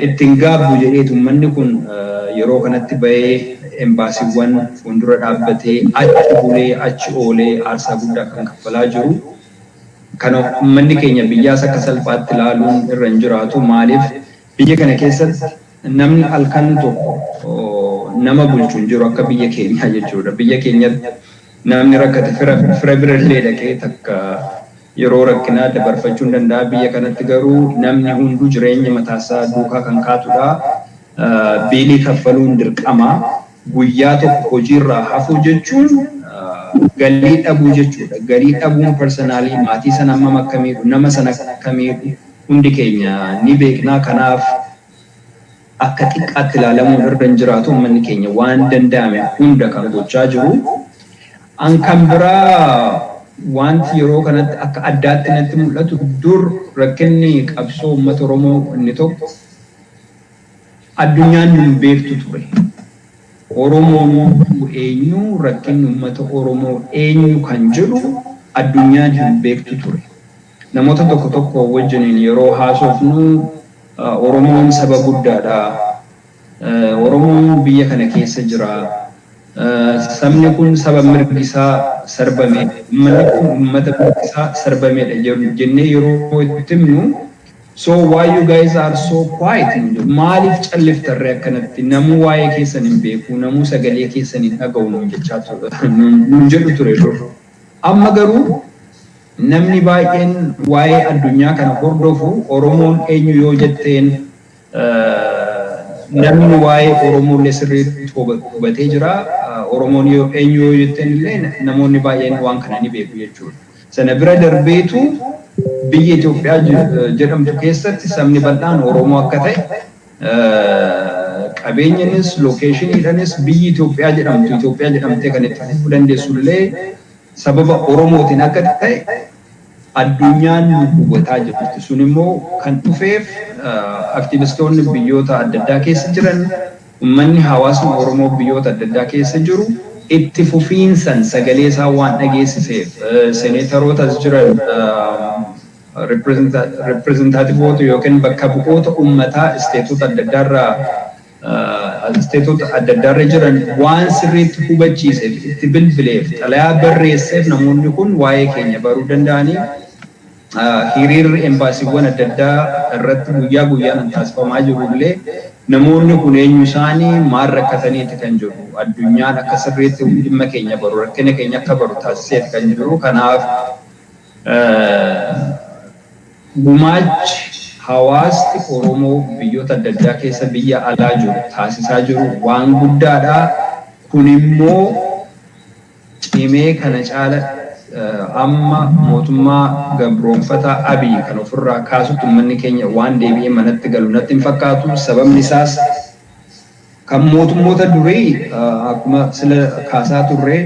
ittiin gaabbu jedheetu uummanni kun yeroo kanatti bahee embaasiiwwan fuuldura dhaabbatee achi bulee achi oolee aarsaa guddaa kan kaffalaa jiru. Kana uummanni keenya biyyaas akka salphaatti ilaaluun irra hin jiraatu. Maaliif biyya kana keessatti namni halkan tokko nama bulchuun jiru akka biyya keenyaa jechuudha. Biyya keenyatti namni rakkate fira birallee dhaqee takka yeroo rakkinaa dabarfachuu hin danda'a. Biyya kanatti garuu namni hunduu jireenya mataasaa duukaa kan kaatudha. Biilii kaffaluun dirqama. Guyyaa tokko hojiirraa hafuu jechuun galii dhabuu jechuudha. Galii dhabuun personaalii maatii sana hammam akka miidhu nama sana akka miidhu hundi keenya ni beeknaa. Kanaaf akka xiqqaatti ilaalamuun irra hin jiraatu. Uummanni keenya waan danda'ame hunda kan gochaa jiru. An kan biraa wanti yeroo kanatti akka addaatti natti mul'atu dur rakkinni qabsoo uummata Oromoo inni tokko addunyaan nu beektu ture. Oromoon eenyu rakkinni uummata Oromoo eenyu kan jedhu addunyaan hin beektu ture. Namoota tokko wajjiniin yeroo haasofnu Oromoon saba guddaadha. Oromoon biyya kana keessa jira. Sabni kun saba mirgi isaa sarbame. Uummanni kun uummata mirgi isaa sarbameedha jennee yeroo itti himnu so why you guys are so quiet? Maaliif calliftarree akkanatti namuu waa'ee keessan hin beeku namuu sagalee keessan hin dhaga'u nuun jechaa nuun jedhu ture dur. Amma garuu namni baay'een waa'ee addunyaa kana hordofu Oromoon eenyu yoo jetteen namni waa'ee Oromoolee sirriitti hubatee jira. Oromoon eenyu yoo jetteen illee namoonni baay'een waan kana ni beeku jechuudha. Sana bira darbeetu biyya Itoophiyaa jedhamtu keessatti sabni bal'aan Oromoo akka ta'e qabeenyanis lookeeshiniidhanis biyyi Itoophiyaa jedhamtee kan itti fufuu dandeessu illee sababa Oromootiin akka ta'e addunyaan nu hubataa jirti. Sun immoo kan dhufeef aktivistoonni biyyoota adda addaa keessa jiran uummanni hawaasni Oromoo biyyoota adda addaa keessa jiru itti fufiinsan sagalee isaa waan dhageessiseef seneetarootas jiran reprezentaativoota yookiin bakka bu'oota uummataa isteetota adda addaarra jiran waan sirriitti hubachiiseef itti bilbileef xalayaa barreesseef namoonni kun waa'ee keenya baruu danda'anii hiriirri embaasiiwwan adda addaa irratti guyyaa guyyaan taasifamaa jiru illee namoonni kun eenyu isaanii maal rakkataniiti kan jiru addunyaan akka sirriitti dhimma keenya baru rakkina keenya akka baru taasiseeti kan jiru kanaaf gumaachi hawaasti Oromoo biyyoota adda addaa keessa biyya alaa jiru taasisaa jiru waan guddaadha kun immoo cimee kana caala amma mootummaa gabroonfata Abiy kan ofirraa kaasutti uummanni keenya waan deebi'ee manatti galu natti hin fakkaatu sababni isaas kan mootummoota durii akkuma sila kaasaa turre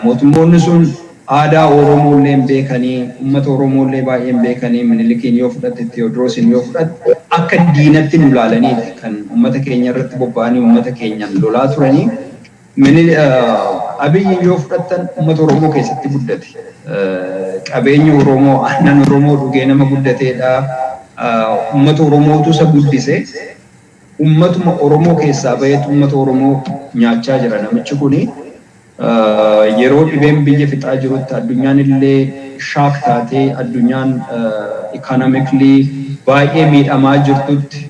mootummoonni sun aadaa Oromoo illee beekanii uummata Oromoo illee baay'ee beekanii Minilikiin yoo fudhatte Tewoodiroosiin yoo fudhatte akka diinatti nu ilaalaniiti kan uummata keenya irratti bobba'anii uummata keenyaan lolaa turanii Abiy yoo fudhattan uummata Oromoo keessatti guddate qabeenyi Oromoo aannan Oromoo dhugee nama guddateedha uummata Oromootu isa guddise uummatuma Oromoo keessaa baheetu uummata Oromoo nyaachaa jira namichi kuni yeroo dhibeen biyya fixaa jirutti addunyaan illee shaak taatee addunyaan economically baay'ee miidhamaa jirtutti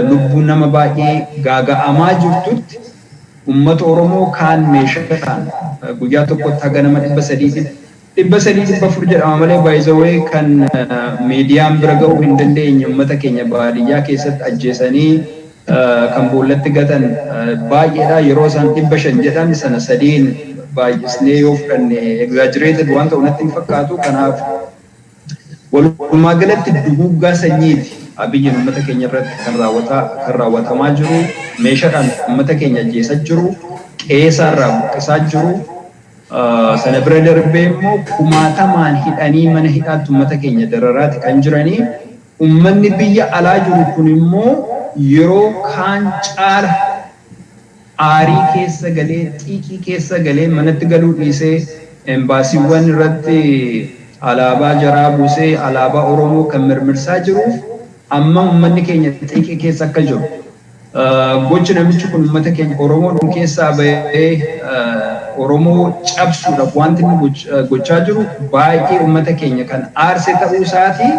lubbuun nama baay'ee gaaga'amaa jirtutti ummata Oromoo kaan meeshaan guyyaa tokkotti haga nama 300 jedhama malee by the way kan miidiyaan bira ga'uu hin dandeenye ummata keenya baadiyyaa keessatti ajjeesanii kan boollatti gatan baay'eedha yeroo isaan 500 jedhan sana sadiin baay'isnee yoo fudhanne exaggerated waan ta'u natti hin fakkaatu kanaaf walumaa galatti duguuggaa sanyiiti Abiyyiin uummata keenya irratti kan raawwatamaa jiru meeshaadhaan uummata keenya ajjeesaa jiru qe'eerraa buqqisaa jiru sana bira darbee immoo kumaatamaan hidhanii mana hidhaatti uummata keenya dararaati kan jiranii uummanni biyya alaa jiru kun immoo yeroo kaan caala aarii keessa galee xiiqii keessa galee manatti galuu dhiisee embaasiiwwan irratti alaabaa jaraa buusee alaabaa Oromoo kan mirmirsaa jiruuf amma uummanni keenya xiiqii keessa akka jiru gochi namichi kun uummata keenya Oromoo dhun keessaa bahee Oromoo cabsuudhaaf wanti inni gochaa jiru baay'ee uummata keenya kan aarse ta'uu isaatii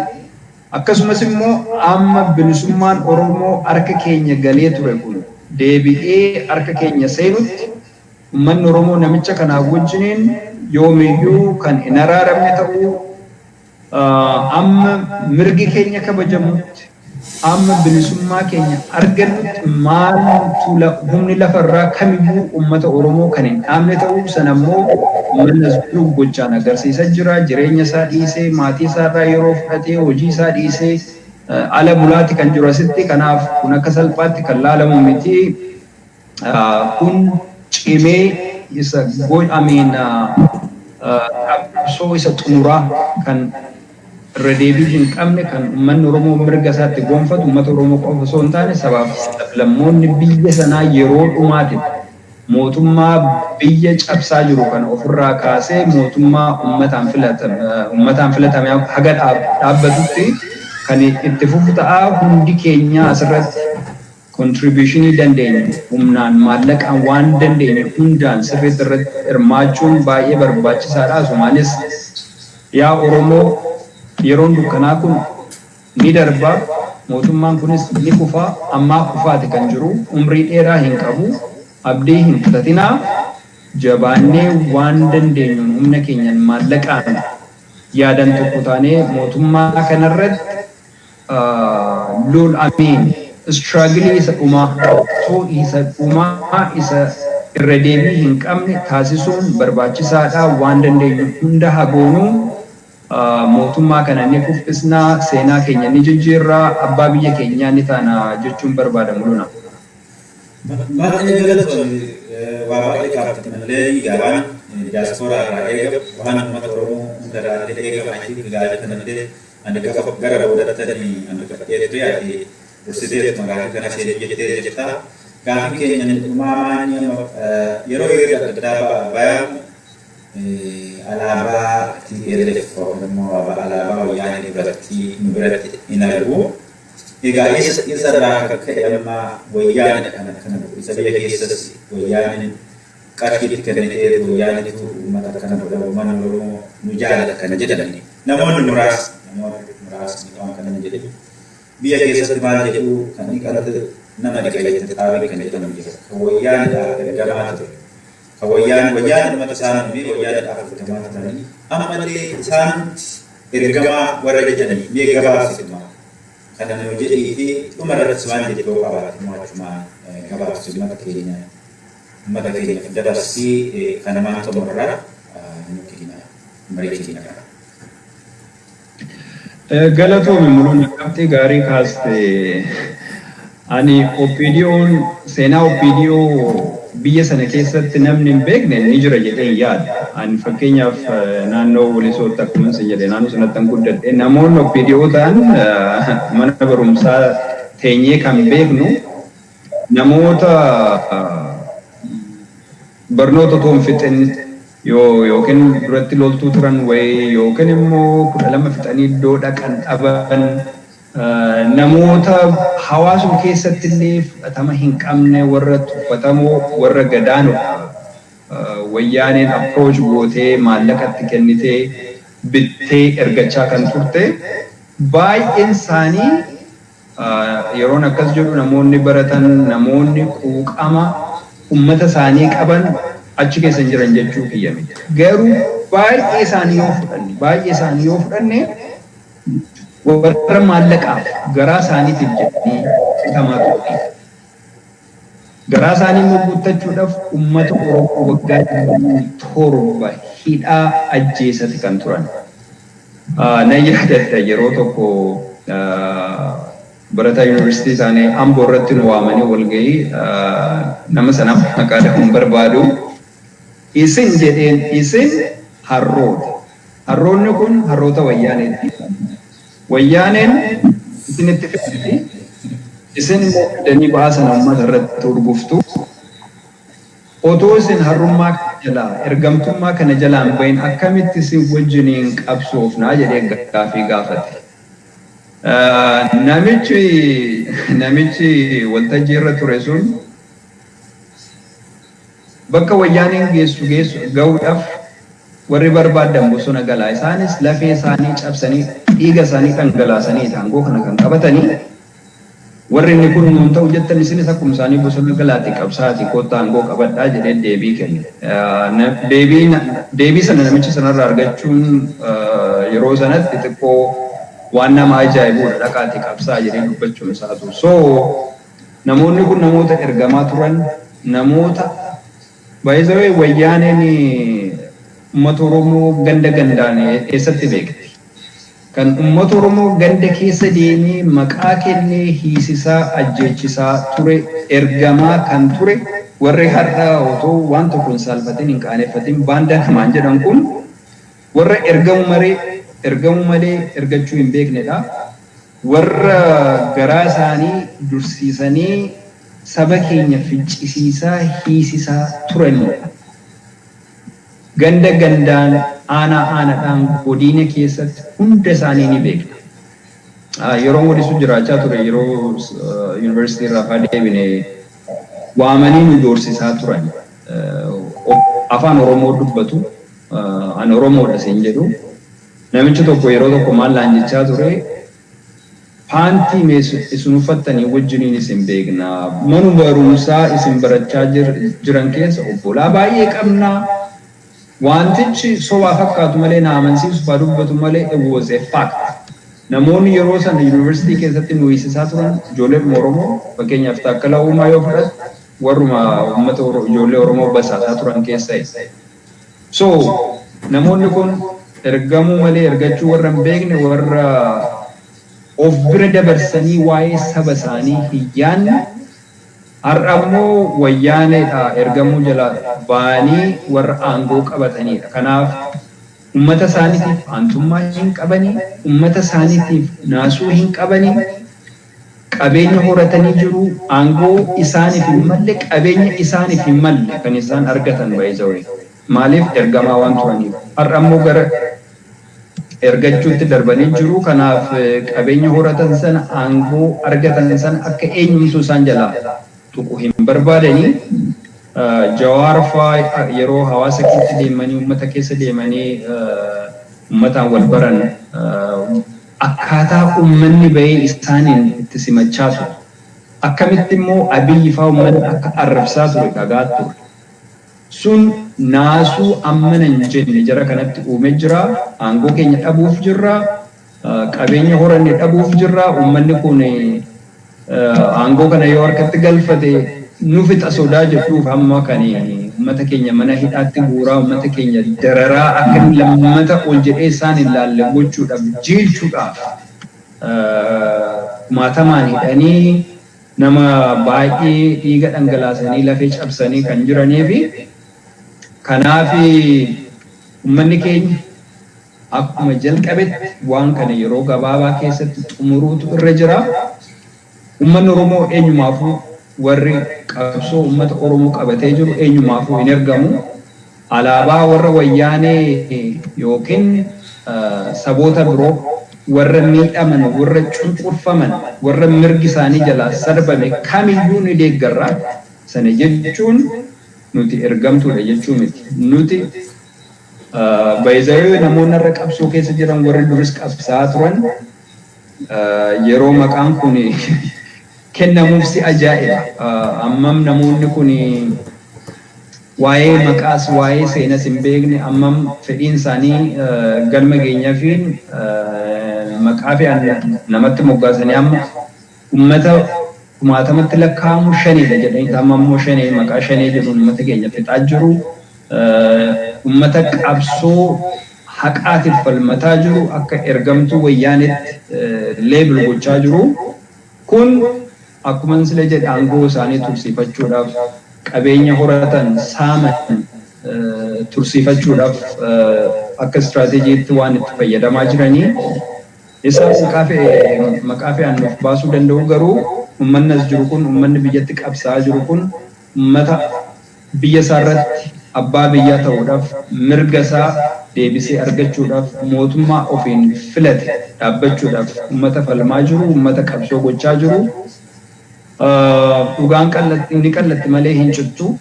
akkasumas immoo amma bilisummaan Oromoo harka keenya galee ture kun deebi'ee harka keenya seenutti uummanni Oromoo namicha kanaaf wajjiniin yoomiyyuu kan hin araaramne ta'uu amma mirgi keenya kabajamutti amma bilisummaa keenya argannutti maaltu humni lafarraa kamiyyuu uummata Oromoo kan hin dhaabne ta'uu sana immoo uummanni as jiru gochaan agarsiisaa jira jireenya isaa dhiisee maatii isaarraa yeroo fudhatee hojii isaa dhiisee ala bulaatti kan jiru asitti kanaaf kun akka salphaatti kan laalamu miti kun cimee isa qabsoo isa xumuraa kan irra deebii hin qabne kan uummanni Oromoo mirga isaatti gonfatu uummata Oromoo qofa osoo hin taane sabaaf lammoonni biyya sanaa yeroo dhumaati mootummaa biyya cabsaa jiru kan ofirraa kaasee mootummaa uummataan filatame haga dhaabbatutti kan itti fufu ta'a hundi keenya asirratti contributionii dandeenye humnaan maallaqaan waan dandeenye hundaan sirriitti irratti hirmaachuun baay'ee barbaachisaadha. Asumaanis yaa Oromoo yeroon dukkanaa kun ni darba mootummaan kunis ni kufa ammaa kufaati kan jiru umrii dheeraa hin qabu abdii hin kutatinaa jabaannee waan dandeenyuun humna keenyan maallaqaan yaadan tokko taanee mootummaa kanarratti lol amiin struggle isa dhumaa isa irra deebii hin qabne taasisuun barbaachisaadha waan dandeenyu hunda hagoonuu mootummaa kana ni kuffisnaa seenaa keenya ni jijjiirraa abbaa biyya keenyaa ni taana jechuun barbaadamu luna. Baay'ee galatoon waaqayyo kaafate malee gaabaan diiyaaspooraa irraa eegamu waan uummata Oromoo hundarraa eegaman achi gaafatan malee anda gara boodattanii anda fadheetu yaade dursiteetu magaalaa kana seenee jettee jettaa gaafii keenya uumamaan yeroo hiriira adda addaa bayan alaabaa TPLF immoo alaabaa wayyaanee biratti hin argu. Egaa isa irraa akka ka'e amma wayyaanee kana isa biyya keessas wayyaaneen qarshii kennitee wayyaaniitu uummata kana godhamu mana Oromoo nu jaalata kana jedhani. namoonni muraasni waan kana jedhu biyya keessatti maal jedhu kan dhiqatu nama dhiqeeffate dhaabee kan jedhamu jira. Wayyaan ergamaa ture. Wayyaan uummata isaanii wayyaan ergamaa turanii ammallee isaan ergamaa warra jedhanii mee gabaabsituma kana nu jedhii fi dhuma irratti waan jedhu qabaatu mootummaa gabaabsituma uummata keenya dabarsii kana maan xumurraa nuti mariitiin qaba. Galatoomi muluun qabxii gaarii kaaste ani OPDO'n seenaa OPDO biyya sana keessatti namni hin beekne ni jira jedhee yaada. Ani fakkeenyaaf naannoo Wolisootti akkuma isin jedhe naannoo sanatti kan guddadhe namoonni OPDO ta'an mana barumsaa teenyee kan beeknu namoota barnoota otoo hin fixin yookiin duratti loltuu turan wayii yookiin immoo 12 fixanii iddoo dhaqan dhaban namoota hawaasuma keessatti illee fudhatama hin qabne warra tuffatamoo warra gadaanudha. Wayyaaneen approach gootee maallaqatti kennitee bittee ergachaa kan turte baay'een isaanii yeroon akkas jedhu namoonni baratan namoonni quuqama ummata isaanii qaban achi keessa jiran jechuu kiyya miti. Garuu baay'ee isaanii yoo fudhanne warra maallaqaaf garaa isaaniitiif jedhanii fitamaa turte. Garaa isaanii immoo guuttachuudhaaf uummata Oromoo waggaa 7 hidhaa ajjeesati kan turan. Na yaadadha yeroo tokko barataa yuunivarsiitii isaanii Amboo irratti nu waamanii walgahii nama sana maqaa dhahuun barbaadu. Isin jedheen isin harroota. Harroonni kun harroota wayyaaneeti. Wayyaaneen isinitti fidanii isin immoo fidanii baasan uummata irratti urguftu. Otoo isin harrummaa kana jalaa ergamtummaa kana jalaan bahin akkamitti isin wajjiniin qabsoofnaa jedhee gaaffii gaafate. Namichi waltajjii irra ture sun bakka wayyaaneen geessu ga'uudhaaf warri barbaadan bosona galaa isaanis lafee isaanii cabsanii dhiiga isaanii dhangalaasanii aangoo kana kan qabatanii warri inni kun nuun ta'u jettan isinis akkuma isaanii bosona galaatti qabsaati kottaa aangoo qabadhaa jedhee deebii kenne. Deebii sana namicha sanarraa argachuun yeroo sanatti xiqqoo waan nama ajaa'ibuudha dhaqaatti qabsaa jedhee dubbachuun isaatu. So namoonni kun namoota ergamaa turan namoota baay'ee wayyaaneen uummata Oromoo ganda gandaan eessatti beekti. Kan uummata Oromoo ganda keessa deemee maqaa kennee hiisisaa ajjeechisaa ture ergamaa kan ture warri har'a otoo waan tokko hin saalfatin hin qaaneffatin baanda namaan jedhan kun warra ergamu malee ergachuu hin beeknedha. Warra garaa isaanii dursiisanii saba keenya ficcisiisaa hiisisaa turanidha. Ganda gandaan aanaa godina keessatti hunda isaanii ni beekna. Yeroo Walisoo jiraachaa ture yeroo yuunivarsiitii irraa deebine waamanii nu doorsisaa turan. Afaan Oromoo dubbatu an Oromoodha siin jedhu namichi tokko yeroo tokko maal laan jechaa ture paantii isin uffattanii wajjiniin isin beekna manu barumsaa isin barachaa jiran keessa obbolaa baay'ee qabnaa. Wantichi sobaa fakkaatu malee na amansiisu faa dubbatu malee it was a fact. Namoonni yeroo sana yuunivarsiitii keessatti nu hiisisaa turan ijoolleen Oromoo fakkeenyaaf Taakkalaa Uumaa yoo fudhatu warruma uummata ijoollee Oromoo basaasaa turan keessa. So namoonni kun ergamuu malee ergachuu warra hin beekne warra of bira dabarsanii waa'ee saba isaanii hin yaadne har'a immoo wayyaaneedha ergamuu jala ba'anii warra aangoo qabatanidha. Kanaaf uummata isaaniitiif aantummaa hin qabanii, uummata isaaniitiif naasuu hin qabanii, qabeenya horatanii jiru aangoo isaaniif hin malle qabeenya isaaniif hin malle kan isaan argatan baay'ee maaliif ergamaa waan turaniif. Har'a immoo gara ergachuutti darbanii jiru. Kanaaf qabeenya horatan sana aangoo argatan sana akka eenyumtuu isaan jalaa tuqu hin barbaadanii. Jawaar faa yeroo hawaasa keessa deemanii uummata keessa deemanii ummataan wal baran akkaataa uummanni bahee isaaniin itti simachaa ture. Akkamitti immoo Abiyyi fa'aa uummanni akka arrabsaa ture dhagaa ture. Sun naasuu ammana hin jenne jara kanatti uumee jira. Aangoo keenya dhabuuf jirra. Qabeenya horanne dhabuuf jirra. Uummanni kun aangoo kana yoo harkatti galfate nu fixa sodaa jedhuuf amma kan uummata keenya mana hidhaatti guuraa, uummata keenya dararaa akka lammata ol jedhee isaan hin laalle gochuudhaaf jiilchuudhaaf kumaatamaan hidhanii nama baay'ee dhiiga dhangalaasanii lafee cabsanii kan jiranii fi kanaaf uummanni keenya akkuma jalqabetti waan kana yeroo gabaabaa keessatti xumuruutu irra jira. Uummanni Oromoo eenyumaafuu warri qabsoo uummata Oromoo qabatee jiru eenyumaafuu hin ergamu. Alaabaa warra wayyaanee yookiin saboota biroo warra miidhaman, warra cunqurfaman, warra mirgi isaanii jalaa sarbame kamiyyuu ni deeggarra. Sana jechuun nuti ergamtuudha jechuu miti. Nuti baay'ee namoonni irra qabsoo keessa jiran warri duris qabsaa turan yeroo maqaan kun kennamuuf si ajaa'iba. Ammam namoonni kun waa'ee maqaas waa'ee seenas hin beekne ammam fedhiin isaanii galma geenyaa fi maqaa fi namatti moggaasanii amma uummata kumaatamatti lakkaa'amu shaniidha jedhanii amma immoo shanee maqaa shanee jedhuun uummata keenya fixaa jiru. Uummata qabsoo haqaatiif falmataa jiru akka ergamtuu wayyaanetti leebel gochaa jiru. Kun akkuma sila jedhe aangoo isaanii tursiifachuudhaaf qabeenya horatan saaman tursiifachuudhaaf akka istiraateejiitti waan itti fayyadamaa jiranii. Isa maqaa fi aannuuf baasuu danda'u garuu uummanni as jiru kun uummanni biyyatti qabsaa jiru kun uummata biyya isaa irratti abbaa biyyaa ta'uudhaaf mirga isaa deebisee argachuudhaaf mootummaa ofiin filate dhaabbachuudhaaf uummata falmaa jiru, uummata qabsoo gochaa jiru. Dhugaan inni qallatti malee hin cittu.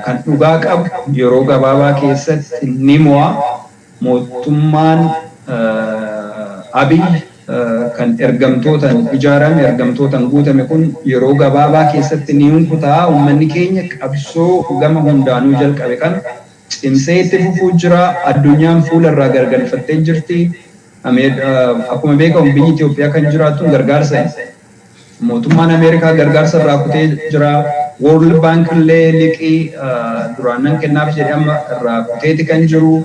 Kan dhugaa qabu yeroo gabaabaa keessatti ni mo'a. Mootummaan Abiy kan ergamtootaan ijaarame, ergamtootaan guutame kun yeroo gabaabaa keessatti ni hunkutaa. Uummanni keenya qabsoo gama hundaanuu jalqabe kan cimsee itti fufuu jira. Addunyaan fuula irraa gargalfattee jirti. Akkuma beekamu biyyi Itoophiyaa kan jiraattu gargaarsa. Mootummaan Ameerikaa gargaarsa irraa kutee jira. World Bank illee liqii duraanan kennaaf jedhee amma irraa kuteeti kan jiru.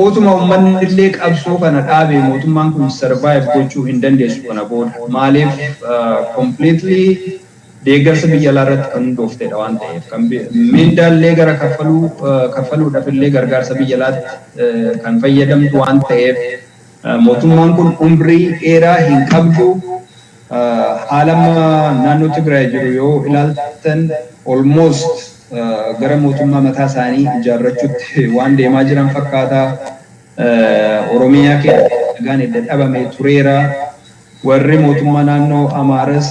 Otuma uummanni illee qabsoo kana dhaabe mootummaan kun survive gochuu hin dandeessu kana booda. Maaliif completely deeggarsa biyya alaa irratti kan hundooftedha waan ta'eef. Miindaallee gara kaffaluudhaaf illee gargaarsa biyya alaatti kan fayyadamtu waan ta'eef mootummaan kun umrii dheeraa hin qabdu. Haala naannoo Tigraay jiru yoo ilaaltan almost gara mootummaa mataa isaanii ijaarrachuutti waan deemaa jiran fakkaata. Oromiyaa keessatti nagaan edda dhabame tureera. Warri mootummaa naannoo Amaaras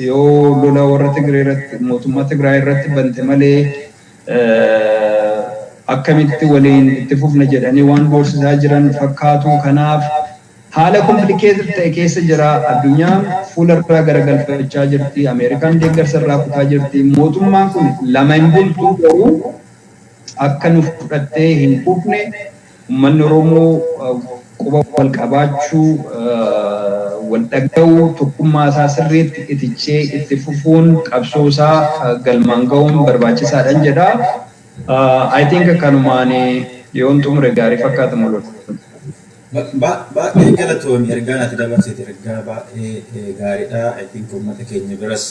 yoo lola warra Tigraay irratti mootummaa Tigraay irratti bante malee akkamitti waliin itti fufna jedhanii waan boorsisaa jiran fakkaatu. Kanaaf haala komplikeeted ta'e keessa jira. Addunyaan fuula irraa garagalfachaa jirti. Ameerikaan deeggarsa irraa kutaa jirti. Mootummaan kun lama hin bultu garuu akka nuuf fudhattee hin quufne uummanni Oromoo quba wal qabaachuu wal dhaga'uu tokkummaa isaa sirriitti itichee itti fufuun qabsoo isaa galmaan ga'uun barbaachisaadhaan jedha. I think kanumaan yoon xumure gaarii fakkaata mul'atu. Baay'ee galatoomii ergaan ati dabarsite ergaa baay'ee gaariidha. I think uummata keenya biras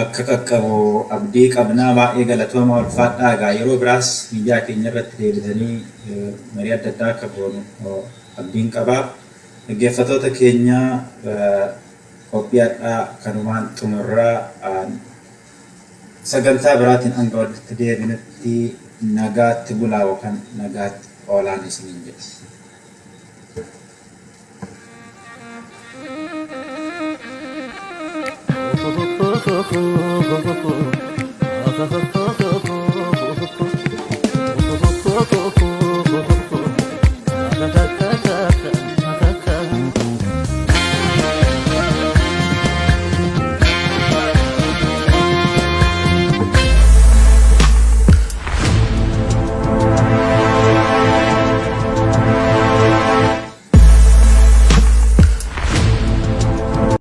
akka qaqqabu abdii qabnaa. Baay'ee galatooma ulfaadhaa. Egaa yeroo biraas biyyaa keenya irratti deebitanii marii adda addaa akka goonu abdiin qabaa. Dhaggeeffattoota keenya qophiidhaa kanumaan xumurraa sagantaa biraatiin hanga walitti deebinutti nagaatti bulaa yookaan nagaatti oolaan isiniin jedha. Oh,